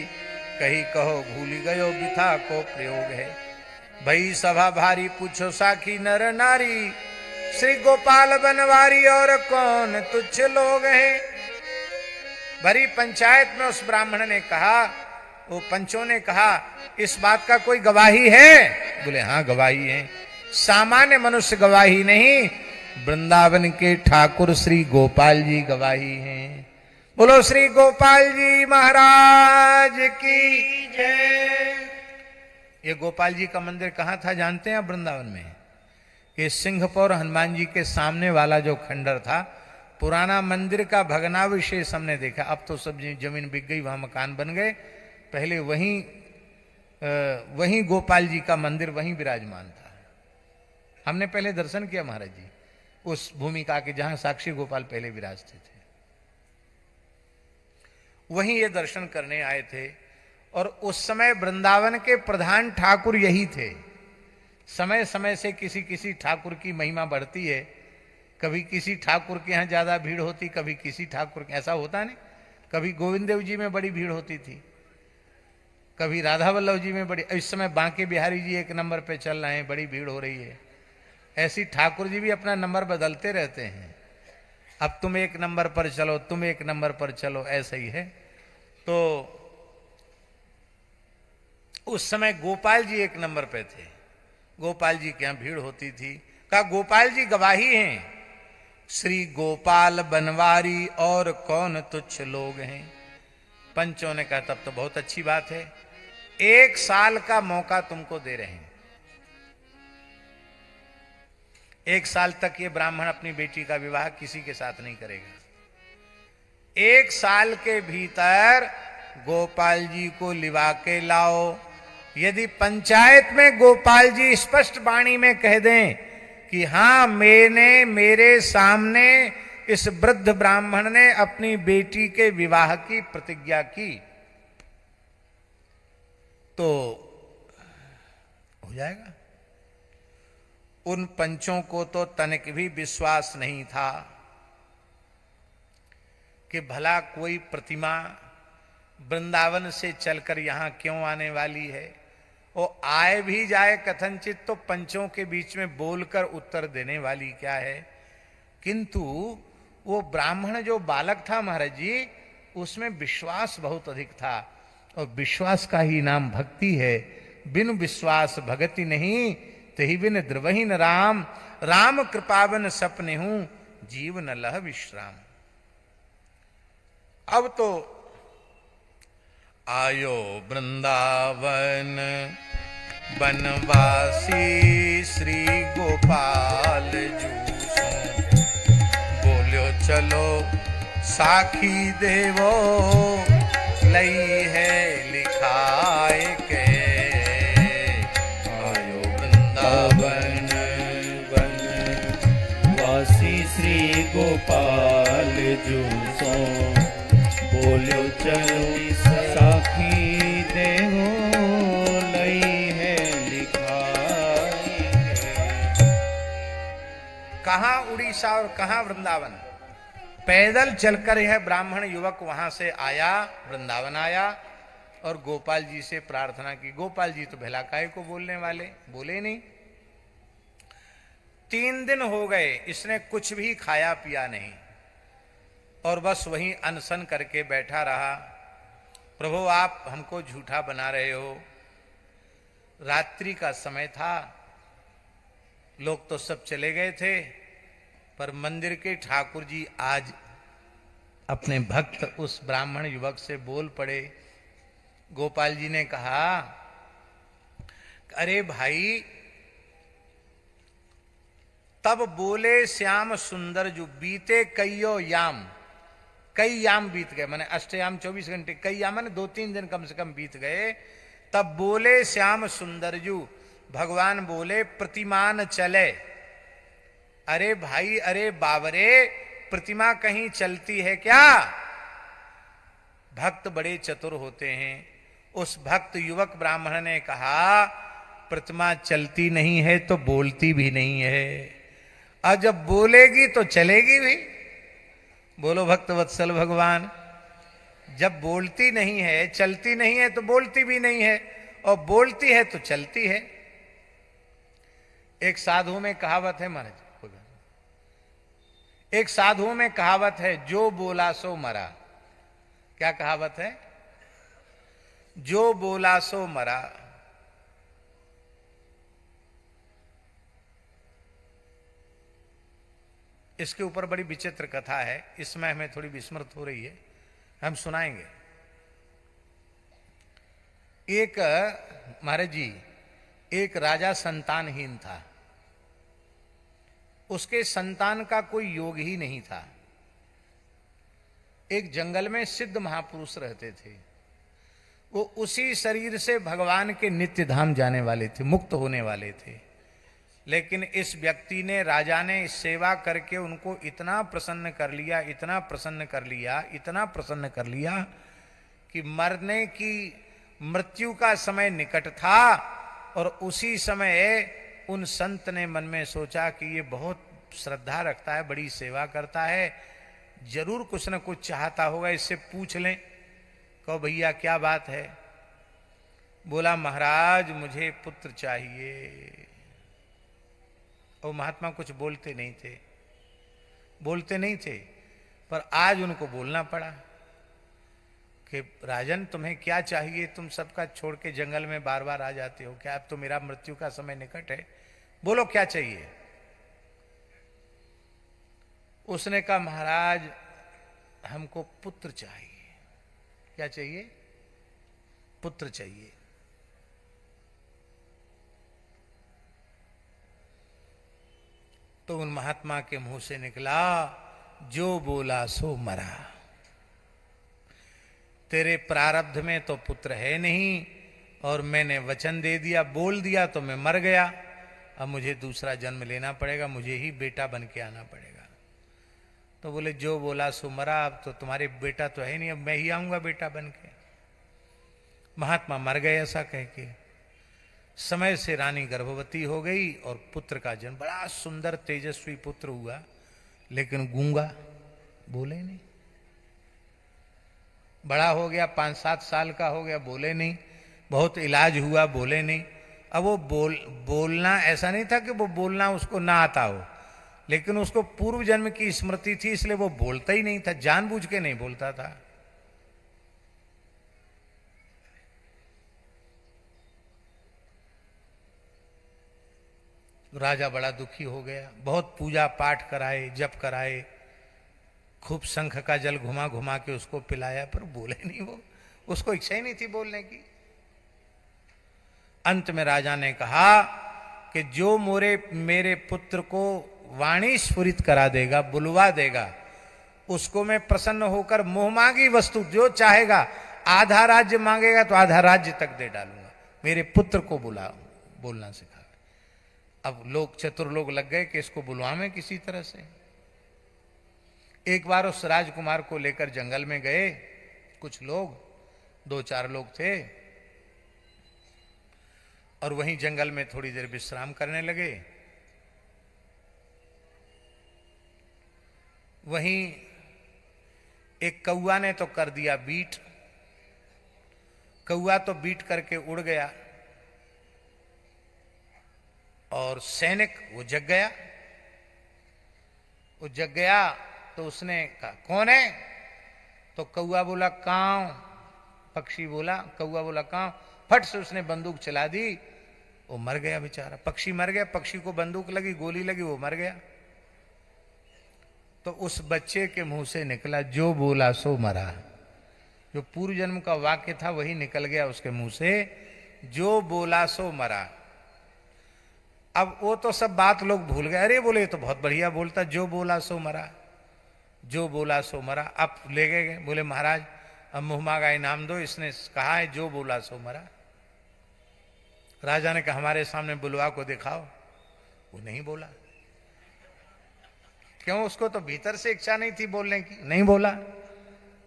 कही कहो भूल गयो बिथा को प्रयोग है। भई सभा भारी पूछो साखी नर नारी, श्री गोपाल बनवारी और कौन तुच्छ लोग हैं। भरी पंचायत में उस ब्राह्मण ने कहा, वो पंचों ने कहा इस बात का कोई गवाही है? बोले हाँ गवाही है। सामान्य मनुष्य गवाही नहीं, वृंदावन के ठाकुर श्री गोपाल जी गवाही हैं। बोलो श्री गोपाल जी महाराज की जय। ये गोपाल जी का मंदिर कहाँ था जानते हैं आप? वृंदावन में। ये सिंहपुर हनुमान जी के सामने वाला जो खंडर था, पुराना मंदिर का भग्नावशेष हमने देखा। अब तो सब जमीन बिक गई, वहां मकान बन गए। पहले वहीं गोपाल जी का मंदिर वहीं विराजमान था। हमने पहले दर्शन किया महाराज जी उस भूमिका के जहां साक्षी गोपाल पहले विराजते थे, वहीं ये दर्शन करने आए थे। और उस समय वृंदावन के प्रधान ठाकुर यही थे। समय समय से किसी किसी ठाकुर की महिमा बढ़ती है। कभी किसी ठाकुर के यहाँ ज्यादा भीड़ होती, कभी किसी ठाकुर के, ऐसा होता नहीं। कभी गोविंद देव जी में बड़ी भीड़ होती थी, कभी राधा वल्लभ जी में बड़ी। इस समय बांके बिहारी जी एक नंबर पे चल रहे हैं, बड़ी भीड़ हो रही है। ऐसी ठाकुर जी भी अपना नंबर बदलते रहते हैं। अब तुम एक नंबर पर चलो, तुम एक नंबर पर चलो, ऐसा ही है। तो उस समय गोपाल जी एक नंबर पे थे गोपाल जी के यहां भीड़ होती थी। कहा गोपाल जी गवाही हैं, श्री गोपाल बनवारी और कौन तुच्छ लोग हैं। पंचों ने कहा तब तो बहुत अच्छी बात है, 1 साल का मौका तुमको दे रहे हैं। 1 साल तक ये ब्राह्मण अपनी बेटी का विवाह किसी के साथ नहीं करेगा। 1 साल के भीतर गोपाल जी को लिवा के लाओ। यदि पंचायत में गोपाल जी स्पष्ट वाणी में कह दें कि हां मेरे सामने इस वृद्ध ब्राह्मण ने अपनी बेटी के विवाह की प्रतिज्ञा की, तो हो जाएगा। उन पंचों को तो तनिक भी विश्वास नहीं था कि भला कोई प्रतिमा वृंदावन से चलकर यहां क्यों आने वाली है। वो आए भी जाए कथनचित तो पंचों के बीच में बोलकर उत्तर देने वाली क्या है। किंतु वो ब्राह्मण जो बालक था महाराज जी, उसमें विश्वास बहुत अधिक था, और विश्वास का ही नाम भक्ति है। बिन विश्वास भगति नहीं, तही बिन द्रवही न राम। राम कृपावन सपने हूं, जीव न लह विश्राम। अब तो आयो वृंदावन बनवासी श्री गोपाल जूसो, बोलो चलो साखी देवो, लई है लिखाए के। आयो वृंदावन बनवासी श्री गोपाल जूसो, बोलो चलो साखी देहो, लई है लिखाई है। कहां उड़ीसा और कहां वृंदावन। पैदल चलकर यह ब्राह्मण युवक वहां से आया, वृंदावन आया और गोपाल जी से प्रार्थना की। गोपाल जी तो भला काहे को बोलने वाले, बोले नहीं। 3 दिन हो गए, इसने कुछ भी खाया पिया नहीं और बस वहीं अनशन करके बैठा रहा। प्रभु आप हमको झूठा बना रहे हो। रात्रि का समय था, लोग तो सब चले गए थे, पर मंदिर के ठाकुर जी आज अपने भक्त उस ब्राह्मण युवक से बोल पड़े। गोपाल जी ने कहा, अरे भाई, तब बोले श्याम सुंदर जो बीते कईयो याम, कई याम बीत गए, माने अष्टयाम 24 घंटे, कई याम माने 2-3 दिन कम से कम बीत गए। तब बोले श्याम सुंदरजू, भगवान बोले प्रतिमान चले। अरे भाई, अरे बावरे, प्रतिमा कहीं चलती है क्या। भक्त बड़े चतुर होते हैं। उस भक्त युवक ब्राह्मण ने कहा, प्रतिमा चलती नहीं है तो बोलती भी नहीं है, और जब बोलेगी तो चलेगी भी। बोलो भक्त वत्सल भगवान। जब बोलती नहीं है, चलती नहीं है तो बोलती भी नहीं है, और बोलती है तो चलती है। एक साधु में कहावत है महाराज, एक साधु में कहावत है, जो बोला सो मरा। क्या कहावत है? जो बोला सो मरा। इसके ऊपर बड़ी विचित्र कथा है, इसमें हमें थोड़ी विस्मृत हो रही है, हम सुनाएंगे। एक महाराज जी, एक राजा संतानहीन था, उसके संतान का कोई योग ही नहीं था। एक जंगल में सिद्ध महापुरुष रहते थे, वो उसी शरीर से भगवान के नित्य धाम जाने वाले थे, मुक्त होने वाले थे। लेकिन इस व्यक्ति ने, राजा ने सेवा करके उनको इतना प्रसन्न कर लिया, इतना प्रसन्न कर लिया, इतना प्रसन्न कर लिया कि मरने की, मृत्यु का समय निकट था। और उसी समय उन संत ने मन में सोचा कि ये बहुत श्रद्धा रखता है, बड़ी सेवा करता है, जरूर कुछ न कुछ चाहता होगा, इससे पूछ लें। कहो भैया क्या बात है? बोला महाराज मुझे पुत्र चाहिए। और महात्मा कुछ बोलते नहीं थे, पर आज उनको बोलना पड़ा। कि राजन तुम्हें क्या चाहिए, तुम सबका छोड़ के जंगल में बार बार आ जाते हो, क्या अब तो मेरा मृत्यु का समय निकट है, बोलो क्या चाहिए। उसने कहा महाराज हमको पुत्र चाहिए। क्या चाहिए? पुत्र चाहिए। तो उन महात्मा के मुंह से निकला, जो बोला सो मरा। तेरे प्रारब्ध में तो पुत्र है नहीं, और मैंने वचन दे दिया, बोल दिया तो मैं मर गया, अब मुझे दूसरा जन्म लेना पड़ेगा, मुझे ही बेटा बन के आना पड़ेगा। तो बोले जो बोला सो मरा, अब तो तुम्हारे बेटा तो है नहीं, अब मैं ही आऊंगा बेटा बन के। महात्मा मर गए ऐसा कह के। समय से रानी गर्भवती हो गई और पुत्र का जन्म, बड़ा सुंदर तेजस्वी पुत्र हुआ, लेकिन गूंगा, बोले नहीं। बड़ा हो गया, 5-7 साल का हो गया, बोले नहीं। बहुत इलाज हुआ, बोले नहीं। अब वो बोलना ऐसा नहीं था कि वो बोलना उसको ना आता हो, लेकिन उसको पूर्व जन्म की स्मृति थी, इसलिए वो बोलता ही नहीं था, जानबूझ के नहीं बोलता था। राजा बड़ा दुखी हो गया, बहुत पूजा पाठ कराए, जप कराए, खूब शंख का जल घुमा घुमा के उसको पिलाया, पर बोले नहीं वो, उसको इच्छा ही नहीं थी बोलने की। अंत में राजा ने कहा कि जो मेरे पुत्र को वाणी स्फुरित करा देगा, बुलवा देगा, उसको मैं प्रसन्न होकर मोहमांगी वस्तु जो चाहेगा, आधा राज्य मांगेगा तो आधा राज्य तक दे डालूंगा, मेरे पुत्र को बोलना सिखा। अब लोग चतुर लोग लग गए कि इसको बुलवावें किसी तरह से। एक बार उस राजकुमार को लेकर जंगल में गए कुछ लोग, 2-4 लोग थे, और वहीं जंगल में थोड़ी देर विश्राम करने लगे। वहीं एक कौआ ने तो कर दिया बीट। कौआ तो बीट करके उड़ गया, और सैनिक वो जग गया। वो जग गया तो उसने कहा कौन है? तो कौआ बोला कांव। पक्षी बोला, कौआ बोला कांव। फट से उसने बंदूक चला दी, वो मर गया बेचारा। पक्षी मर गया, पक्षी को बंदूक लगी, गोली लगी, वो मर गया। तो उस बच्चे के मुंह से निकला जो बोला सो मरा। जो पूर्व जन्म का वाक्य था वही निकल गया उसके मुंह से, जो बोला सो मरा। अब वो तो सब बात लोग भूल गए, अरे बोले तो बहुत बढ़िया बोलता, जो बोला सो मरा, जो बोला सो मरा। अब ले गए, बोले महाराज अब मुहमा का इनाम दो, इसने कहा है जो बोला सो मरा। राजा ने कहा हमारे सामने बुलवा को दिखाओ। वो नहीं बोला। क्यों? उसको तो भीतर से इच्छा नहीं थी बोलने की, नहीं बोला।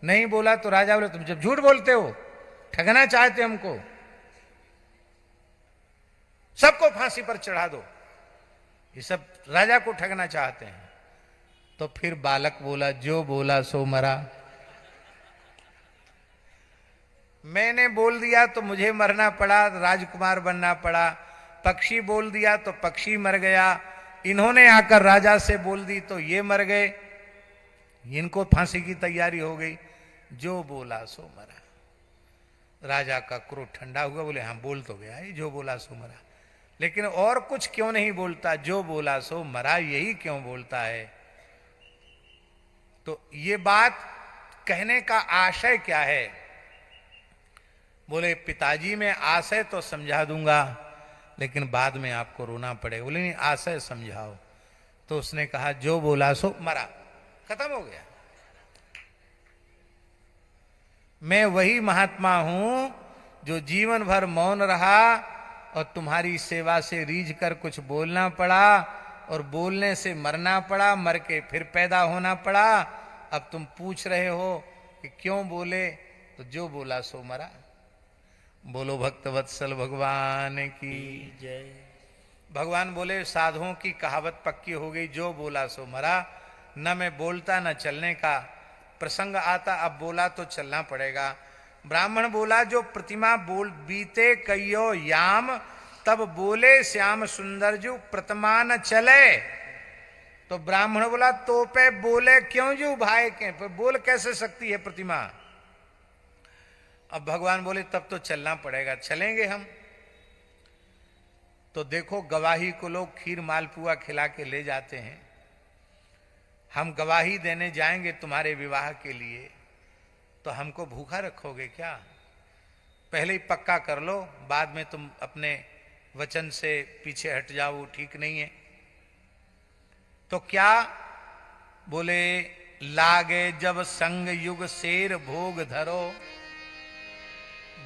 नहीं बोला तो राजा बोले तुम जब झूठ बोलते हो, ठगना चाहते हमको, सबको फांसी पर चढ़ा दो। ये सब राजा को ठगना चाहते हैं। तो फिर बालक बोला जो बोला सो मरा। मैंने बोल दिया तो मुझे मरना पड़ा, राजकुमार बनना पड़ा। पक्षी बोल दिया तो पक्षी मर गया। इन्होंने आकर राजा से बोल दी तो ये मर गए, इनको फांसी की तैयारी हो गई। जो बोला सो मरा। राजा का क्रोध ठंडा हुआ, बोले हाँ बोल तो गया ही, जो बोला सो मरा, लेकिन और कुछ क्यों नहीं बोलता? जो बोला सो मरा यही क्यों बोलता है? तो ये बात कहने का आशय क्या है? बोले पिताजी मैं आशय तो समझा दूंगा, लेकिन बाद में आपको रोना पड़ेगा। बोले नहीं आशय समझाओ। तो उसने कहा जो बोला सो मरा, खत्म हो गया। मैं वही महात्मा हूं जो जीवन भर मौन रहा और तुम्हारी सेवा से रीझ कर कुछ बोलना पड़ा, और बोलने से मरना पड़ा, मर के फिर पैदा होना पड़ा। अब तुम पूछ रहे हो कि क्यों बोले, तो जो बोला सो मरा। बोलो भक्त वत्सल भगवान की जय। भगवान बोले साधुओं की कहावत पक्की हो गई, जो बोला सो मरा। न मैं बोलता न चलने का प्रसंग आता, अब बोला तो चलना पड़ेगा। ब्राह्मण बोला जो प्रतिमा बोल बीते कईयो याम, तब बोले श्याम सुंदर जू प्रतिमा न चले। तो ब्राह्मण बोला तो पे बोले क्यों जू भाई के पे बोल कैसे सकती है प्रतिमा? अब भगवान बोले तब तो चलना पड़ेगा। चलेंगे हम। तो देखो गवाही को लोग खीर मालपुआ खिला के ले जाते हैं, हम गवाही देने जाएंगे तुम्हारे विवाह के लिए, तो हमको भूखा रखोगे क्या? पहले ही पक्का कर लो, बाद में तुम अपने वचन से पीछे हट जाओ, वो ठीक नहीं है। तो क्या बोले, लागे जब संग युग शेर भोग धरो,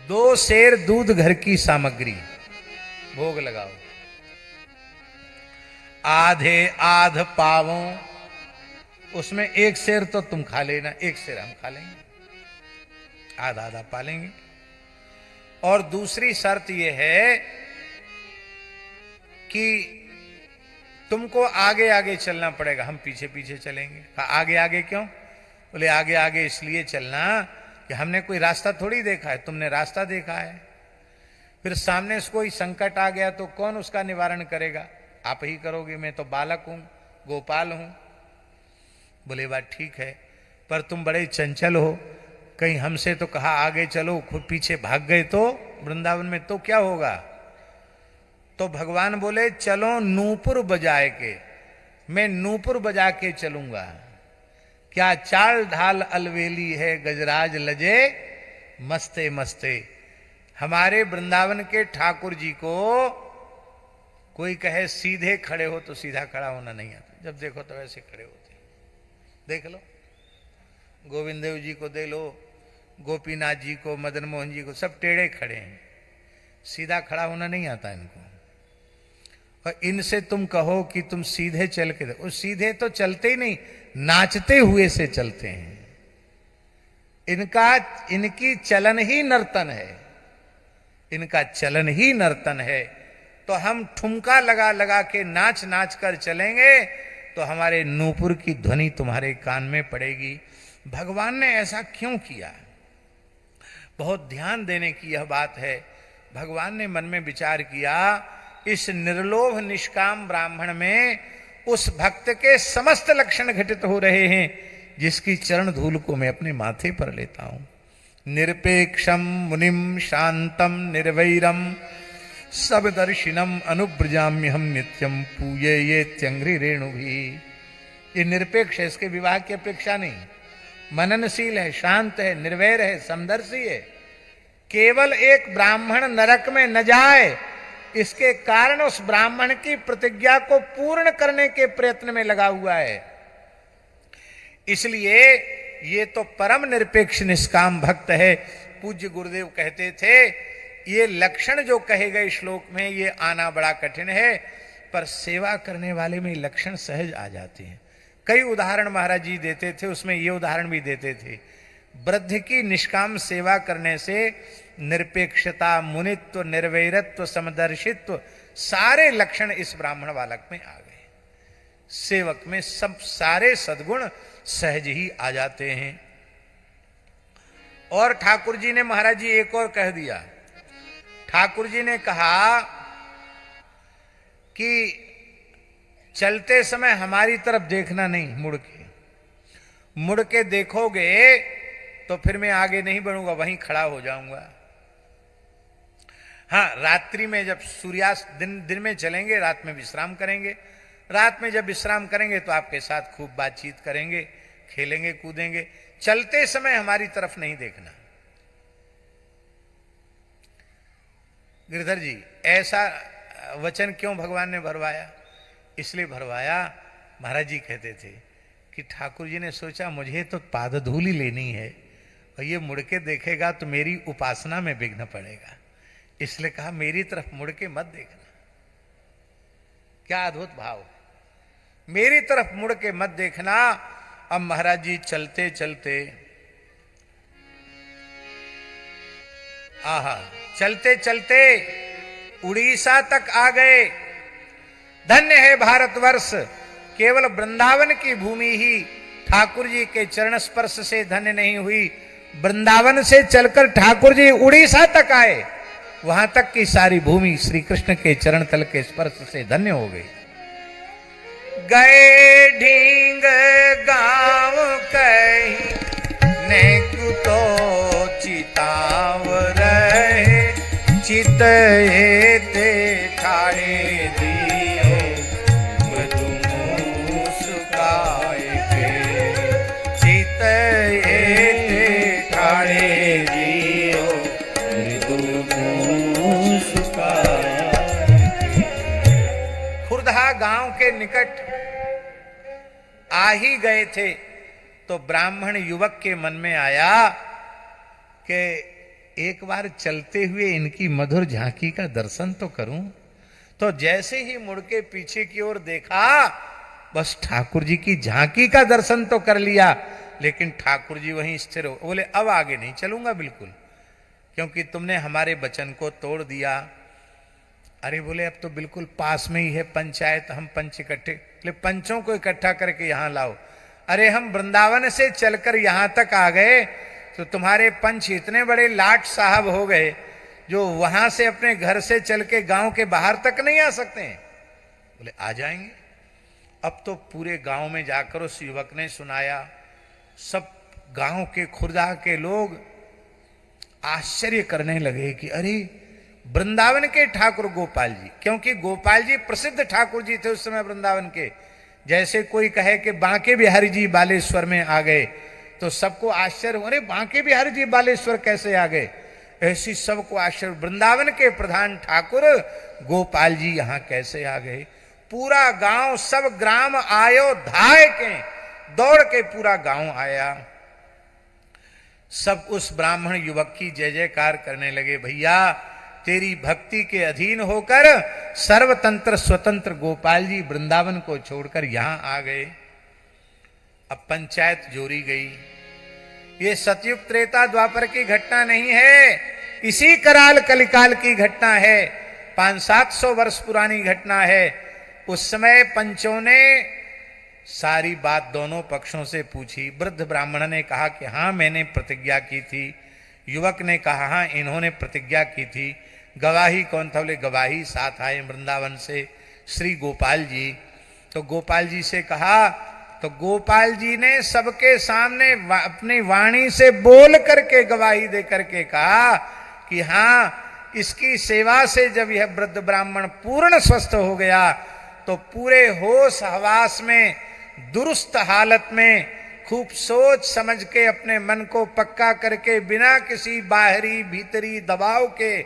2 शेर दूध घर की सामग्री भोग लगाओ, आधे आध पावो, उसमें 1 शेर तो तुम खा लेना, 1 शेर हम खा लेंगे, आधा आधा पा लेंगे। और दूसरी शर्त यह है कि तुमको आगे आगे चलना पड़ेगा, हम पीछे पीछे चलेंगे। आगे आगे क्यों? बोले आगे आगे इसलिए चलना कि हमने कोई रास्ता थोड़ी देखा है, तुमने रास्ता देखा है। फिर सामने से कोई संकट आ गया तो कौन उसका निवारण करेगा? आप ही करोगे, मैं तो बालक हूं, गोपाल हूं। बोले बात ठीक है, पर तुम बड़े चंचल हो, कहीं हमसे तो कहा आगे चलो, खुद पीछे भाग गए तो वृंदावन में तो क्या होगा? तो भगवान बोले चलो नूपुर बजाए के, मैं नूपुर बजा के चलूंगा। क्या चाल ढाल अलवेली है, गजराज लजे मस्ते मस्ते। हमारे वृंदावन के ठाकुर जी को कोई कहे सीधे खड़े हो, तो सीधा खड़ा होना नहीं आता, जब देखो तो वैसे खड़े होते। देख लो, गोविंद देव जी को दे लो, गोपीनाथ जी को, मदन मोहन जी को, सब टेढ़े खड़े हैं, सीधा खड़ा होना नहीं आता इनको। और इनसे तुम कहो कि तुम सीधे चल के, वो सीधे तो चलते ही नहीं, नाचते हुए से चलते हैं। इनकी चलन ही नर्तन है, इनका चलन ही नर्तन है। तो हम ठुमका लगा लगा के नाच नाच कर चलेंगे तो हमारे नूपुर की ध्वनि तुम्हारे कान में पड़ेगी। भगवान ने ऐसा क्यों किया? बहुत ध्यान देने की यह बात है। भगवान ने मन में विचार किया, इस निर्लोभ निष्काम ब्राह्मण में उस भक्त के समस्त लक्षण घटित हो रहे हैं जिसकी चरण धूल को मैं अपने माथे पर लेता हूं। निरपेक्षम मुनिम शांतम निर्वैरम सबदर्शिनम अनुब्रजाम्यहम नित्यम पूये ये त्यंग्री रेणु भी। ये निरपेक्ष है, इसके विवाह की अपेक्षा नहीं, मननशील है, शांत है, निर्वैर है, समदर्शी है। केवल एक ब्राह्मण नरक में न जाए इसके कारण उस ब्राह्मण की प्रतिज्ञा को पूर्ण करने के प्रयत्न में लगा हुआ है। इसलिए ये तो परम निरपेक्ष निष्काम भक्त है। पूज्य गुरुदेव कहते थे, ये लक्षण जो कहे गए श्लोक में ये आना बड़ा कठिन है, पर सेवा करने वाले में लक्षण सहज आ जाते हैं। कई उदाहरण महाराज जी देते थे, उसमें ये उदाहरण भी देते थे। वृद्ध की निष्काम सेवा करने से निरपेक्षता, मुनित्व, निर्वैरत्व, समदर्शित्व, सारे लक्षण इस ब्राह्मण बालक में आ गए। सेवक में सब सारे सद्गुण सहज ही आ जाते हैं। और ठाकुर जी ने महाराज जी एक और कह दिया। ठाकुर जी ने कहा कि चलते समय हमारी तरफ देखना नहीं, मुड़ के देखोगे तो फिर मैं आगे नहीं बढ़ूंगा, वहीं खड़ा हो जाऊंगा। हाँ, रात्रि में जब सूर्यास्त, दिन में चलेंगे, रात में विश्राम करेंगे। रात में जब विश्राम करेंगे तो आपके साथ खूब बातचीत करेंगे, खेलेंगे, कूदेंगे। चलते समय हमारी तरफ नहीं देखना। गिरधर जी, ऐसा वचन क्यों भगवान ने भरवाया? इसलिए भरवाया, महाराज जी कहते थे कि ठाकुर जी ने सोचा मुझे तो पादधूलि लेनी है और ये मुड़ के देखेगा तो मेरी उपासना में विघ्न पड़ेगा, इसलिए कहा मेरी तरफ मुड़ के मत देखना। क्या अद्भुत भाव, मेरी तरफ मुड़ के मत देखना। अब महाराज जी चलते चलते, आहा, चलते चलते उड़ीसा तक आ गए। धन्य है भारतवर्ष, केवल वृंदावन की भूमि ही ठाकुर जी के चरण स्पर्श से धन्य नहीं हुई। वृंदावन से चलकर ठाकुर जी उड़ीसा तक आए, वहां तक की सारी भूमि श्री कृष्ण के चरण तल के स्पर्श से धन्य हो गई। गए ढींग गांव कहीं ने कुतो चिताओ, निकट आ ही गए थे तो ब्राह्मण युवक के मन में आया कि एक बार चलते हुए इनकी मधुर झांकी का दर्शन तो करूं। तो जैसे ही मुड़ के पीछे की ओर देखा, बस ठाकुर जी की झांकी का दर्शन तो कर लिया, लेकिन ठाकुर जी वहीं स्थिर हो। बोले अब आगे नहीं चलूंगा बिल्कुल, क्योंकि तुमने हमारे वचन को तोड़ दिया। अरे बोले अब तो बिल्कुल पास में ही है पंचायत, हम पंच इकट्ठे, बोले पंचों को इकट्ठा करके यहां लाओ। अरे हम वृंदावन से चलकर यहां तक आ गए तो तुम्हारे पंच इतने बड़े लाट साहब हो गए जो वहां से अपने घर से चल के गांव के बाहर तक नहीं आ सकते हैं। बोले आ जाएंगे। अब तो पूरे गांव में जाकर उस युवक ने सुनाया। सब गांव के खुर्दा के लोग आश्चर्य करने लगे कि अरे वृंदावन के ठाकुर गोपाल जी, क्योंकि गोपाल जी प्रसिद्ध ठाकुर जी थे उस समय वृंदावन के। जैसे कोई कहे कि बांके बिहारी जी बालेश्वर में आ गए तो सबको आश्चर्य, अरे बांके बिहारी जी बालेश्वर कैसे आ गए, ऐसी सबको आश्चर्य। वृंदावन के प्रधान ठाकुर गोपाल जी यहां कैसे आ गए। पूरा गांव, सब ग्राम आयो धाय के, दौड़ के पूरा गांव आया। सब उस ब्राह्मण युवक की जय जयकार करने लगे। भैया तेरी भक्ति के अधीन होकर सर्वतंत्र स्वतंत्र गोपाल जी वृंदावन को छोड़कर यहां आ गए। अब पंचायत जोड़ी गई। ये सतयुग त्रेता द्वापर की घटना नहीं है, इसी कराल कलिकाल की घटना है। 500-700 वर्ष पुरानी घटना है। उस समय पंचों ने सारी बात दोनों पक्षों से पूछी। वृद्ध ब्राह्मण ने कहा कि हाँ मैंने प्रतिज्ञा की थी। युवक ने कहा हाँ इन्होंने प्रतिज्ञा की थी। गवाही कौन था? बोले गवाही साथ आए वृंदावन से श्री गोपाल जी। तो गोपाल जी से कहा, तो गोपाल जी ने सबके सामने अपनी वाणी से बोल करके गवाही दे करके कहा कि हाँ इसकी सेवा से जब यह वृद्ध ब्राह्मण पूर्ण स्वस्थ हो गया तो पूरे होश हवास में, दुरुस्त हालत में, खूब सोच समझ के अपने मन को पक्का करके बिना किसी बाहरी भीतरी दबाव के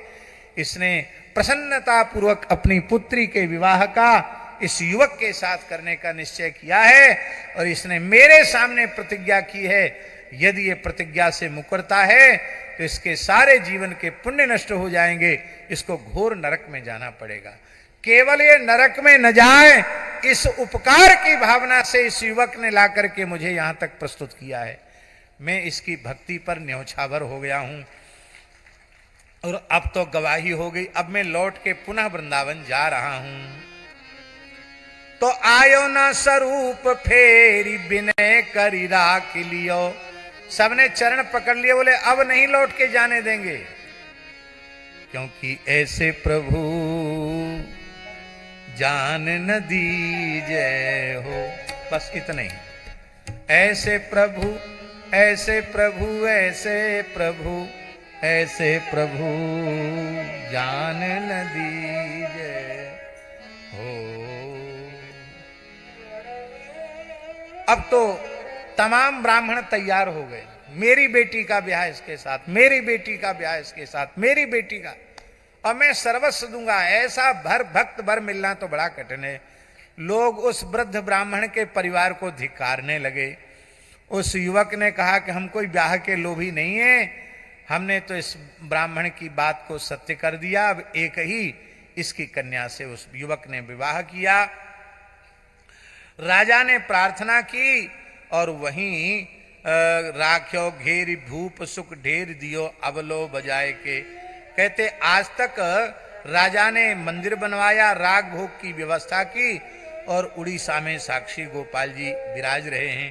इसने प्रसन्नता पूर्वक अपनी पुत्री के विवाह का इस युवक के साथ करने का निश्चय किया है। और इसने मेरे सामने प्रतिज्ञा की है, यदि ये प्रतिज्ञा से मुकरता है तो इसके सारे जीवन के पुण्य नष्ट हो जाएंगे, इसको घोर नरक में जाना पड़ेगा। केवल ये नरक में न जाए, इस उपकार की भावना से इस युवक ने ला करके मुझे यहां तक प्रस्तुत किया है। मैं इसकी भक्ति पर न्यौछावर हो गया हूं और अब तो गवाही हो गई। अब मैं लौट के पुनः वृंदावन जा रहा हूं। तो आयो न स्वरूप फेरी विनय करी राख लियो। सबने चरण पकड़ लिए, बोले अब नहीं लौट के जाने देंगे, क्योंकि ऐसे प्रभु जान न दीजय हो। बस इतना ही। ऐसे प्रभु, ऐसे प्रभु, ऐसे प्रभु, ऐसे प्रभु जान न दीजय हो। अब तो तमाम ब्राह्मण तैयार हो गए। मेरी बेटी का ब्याह इसके साथ, मेरी बेटी का ब्याह इसके साथ, मेरी बेटी का, और मैं सर्वस्व दूंगा। ऐसा भर भक्त भर मिलना तो बड़ा कठिन है। लोग उस वृद्ध ब्राह्मण के परिवार को धिक्कारने लगे। उस युवक ने कहा कि हम कोई ब्याह के लोभी नहीं है, हमने तो इस ब्राह्मण की बात को सत्य कर दिया। अब एक ही इसकी कन्या से उस युवक ने विवाह किया। राजा ने प्रार्थना की और वहीं राख्यो घेरी भूप सुख ढेर दियो अवलो बजाए के। कहते आज तक राजा ने मंदिर बनवाया, राग भोग की व्यवस्था की और उड़ीसा में साक्षी गोपाल जी विराज रहे हैं।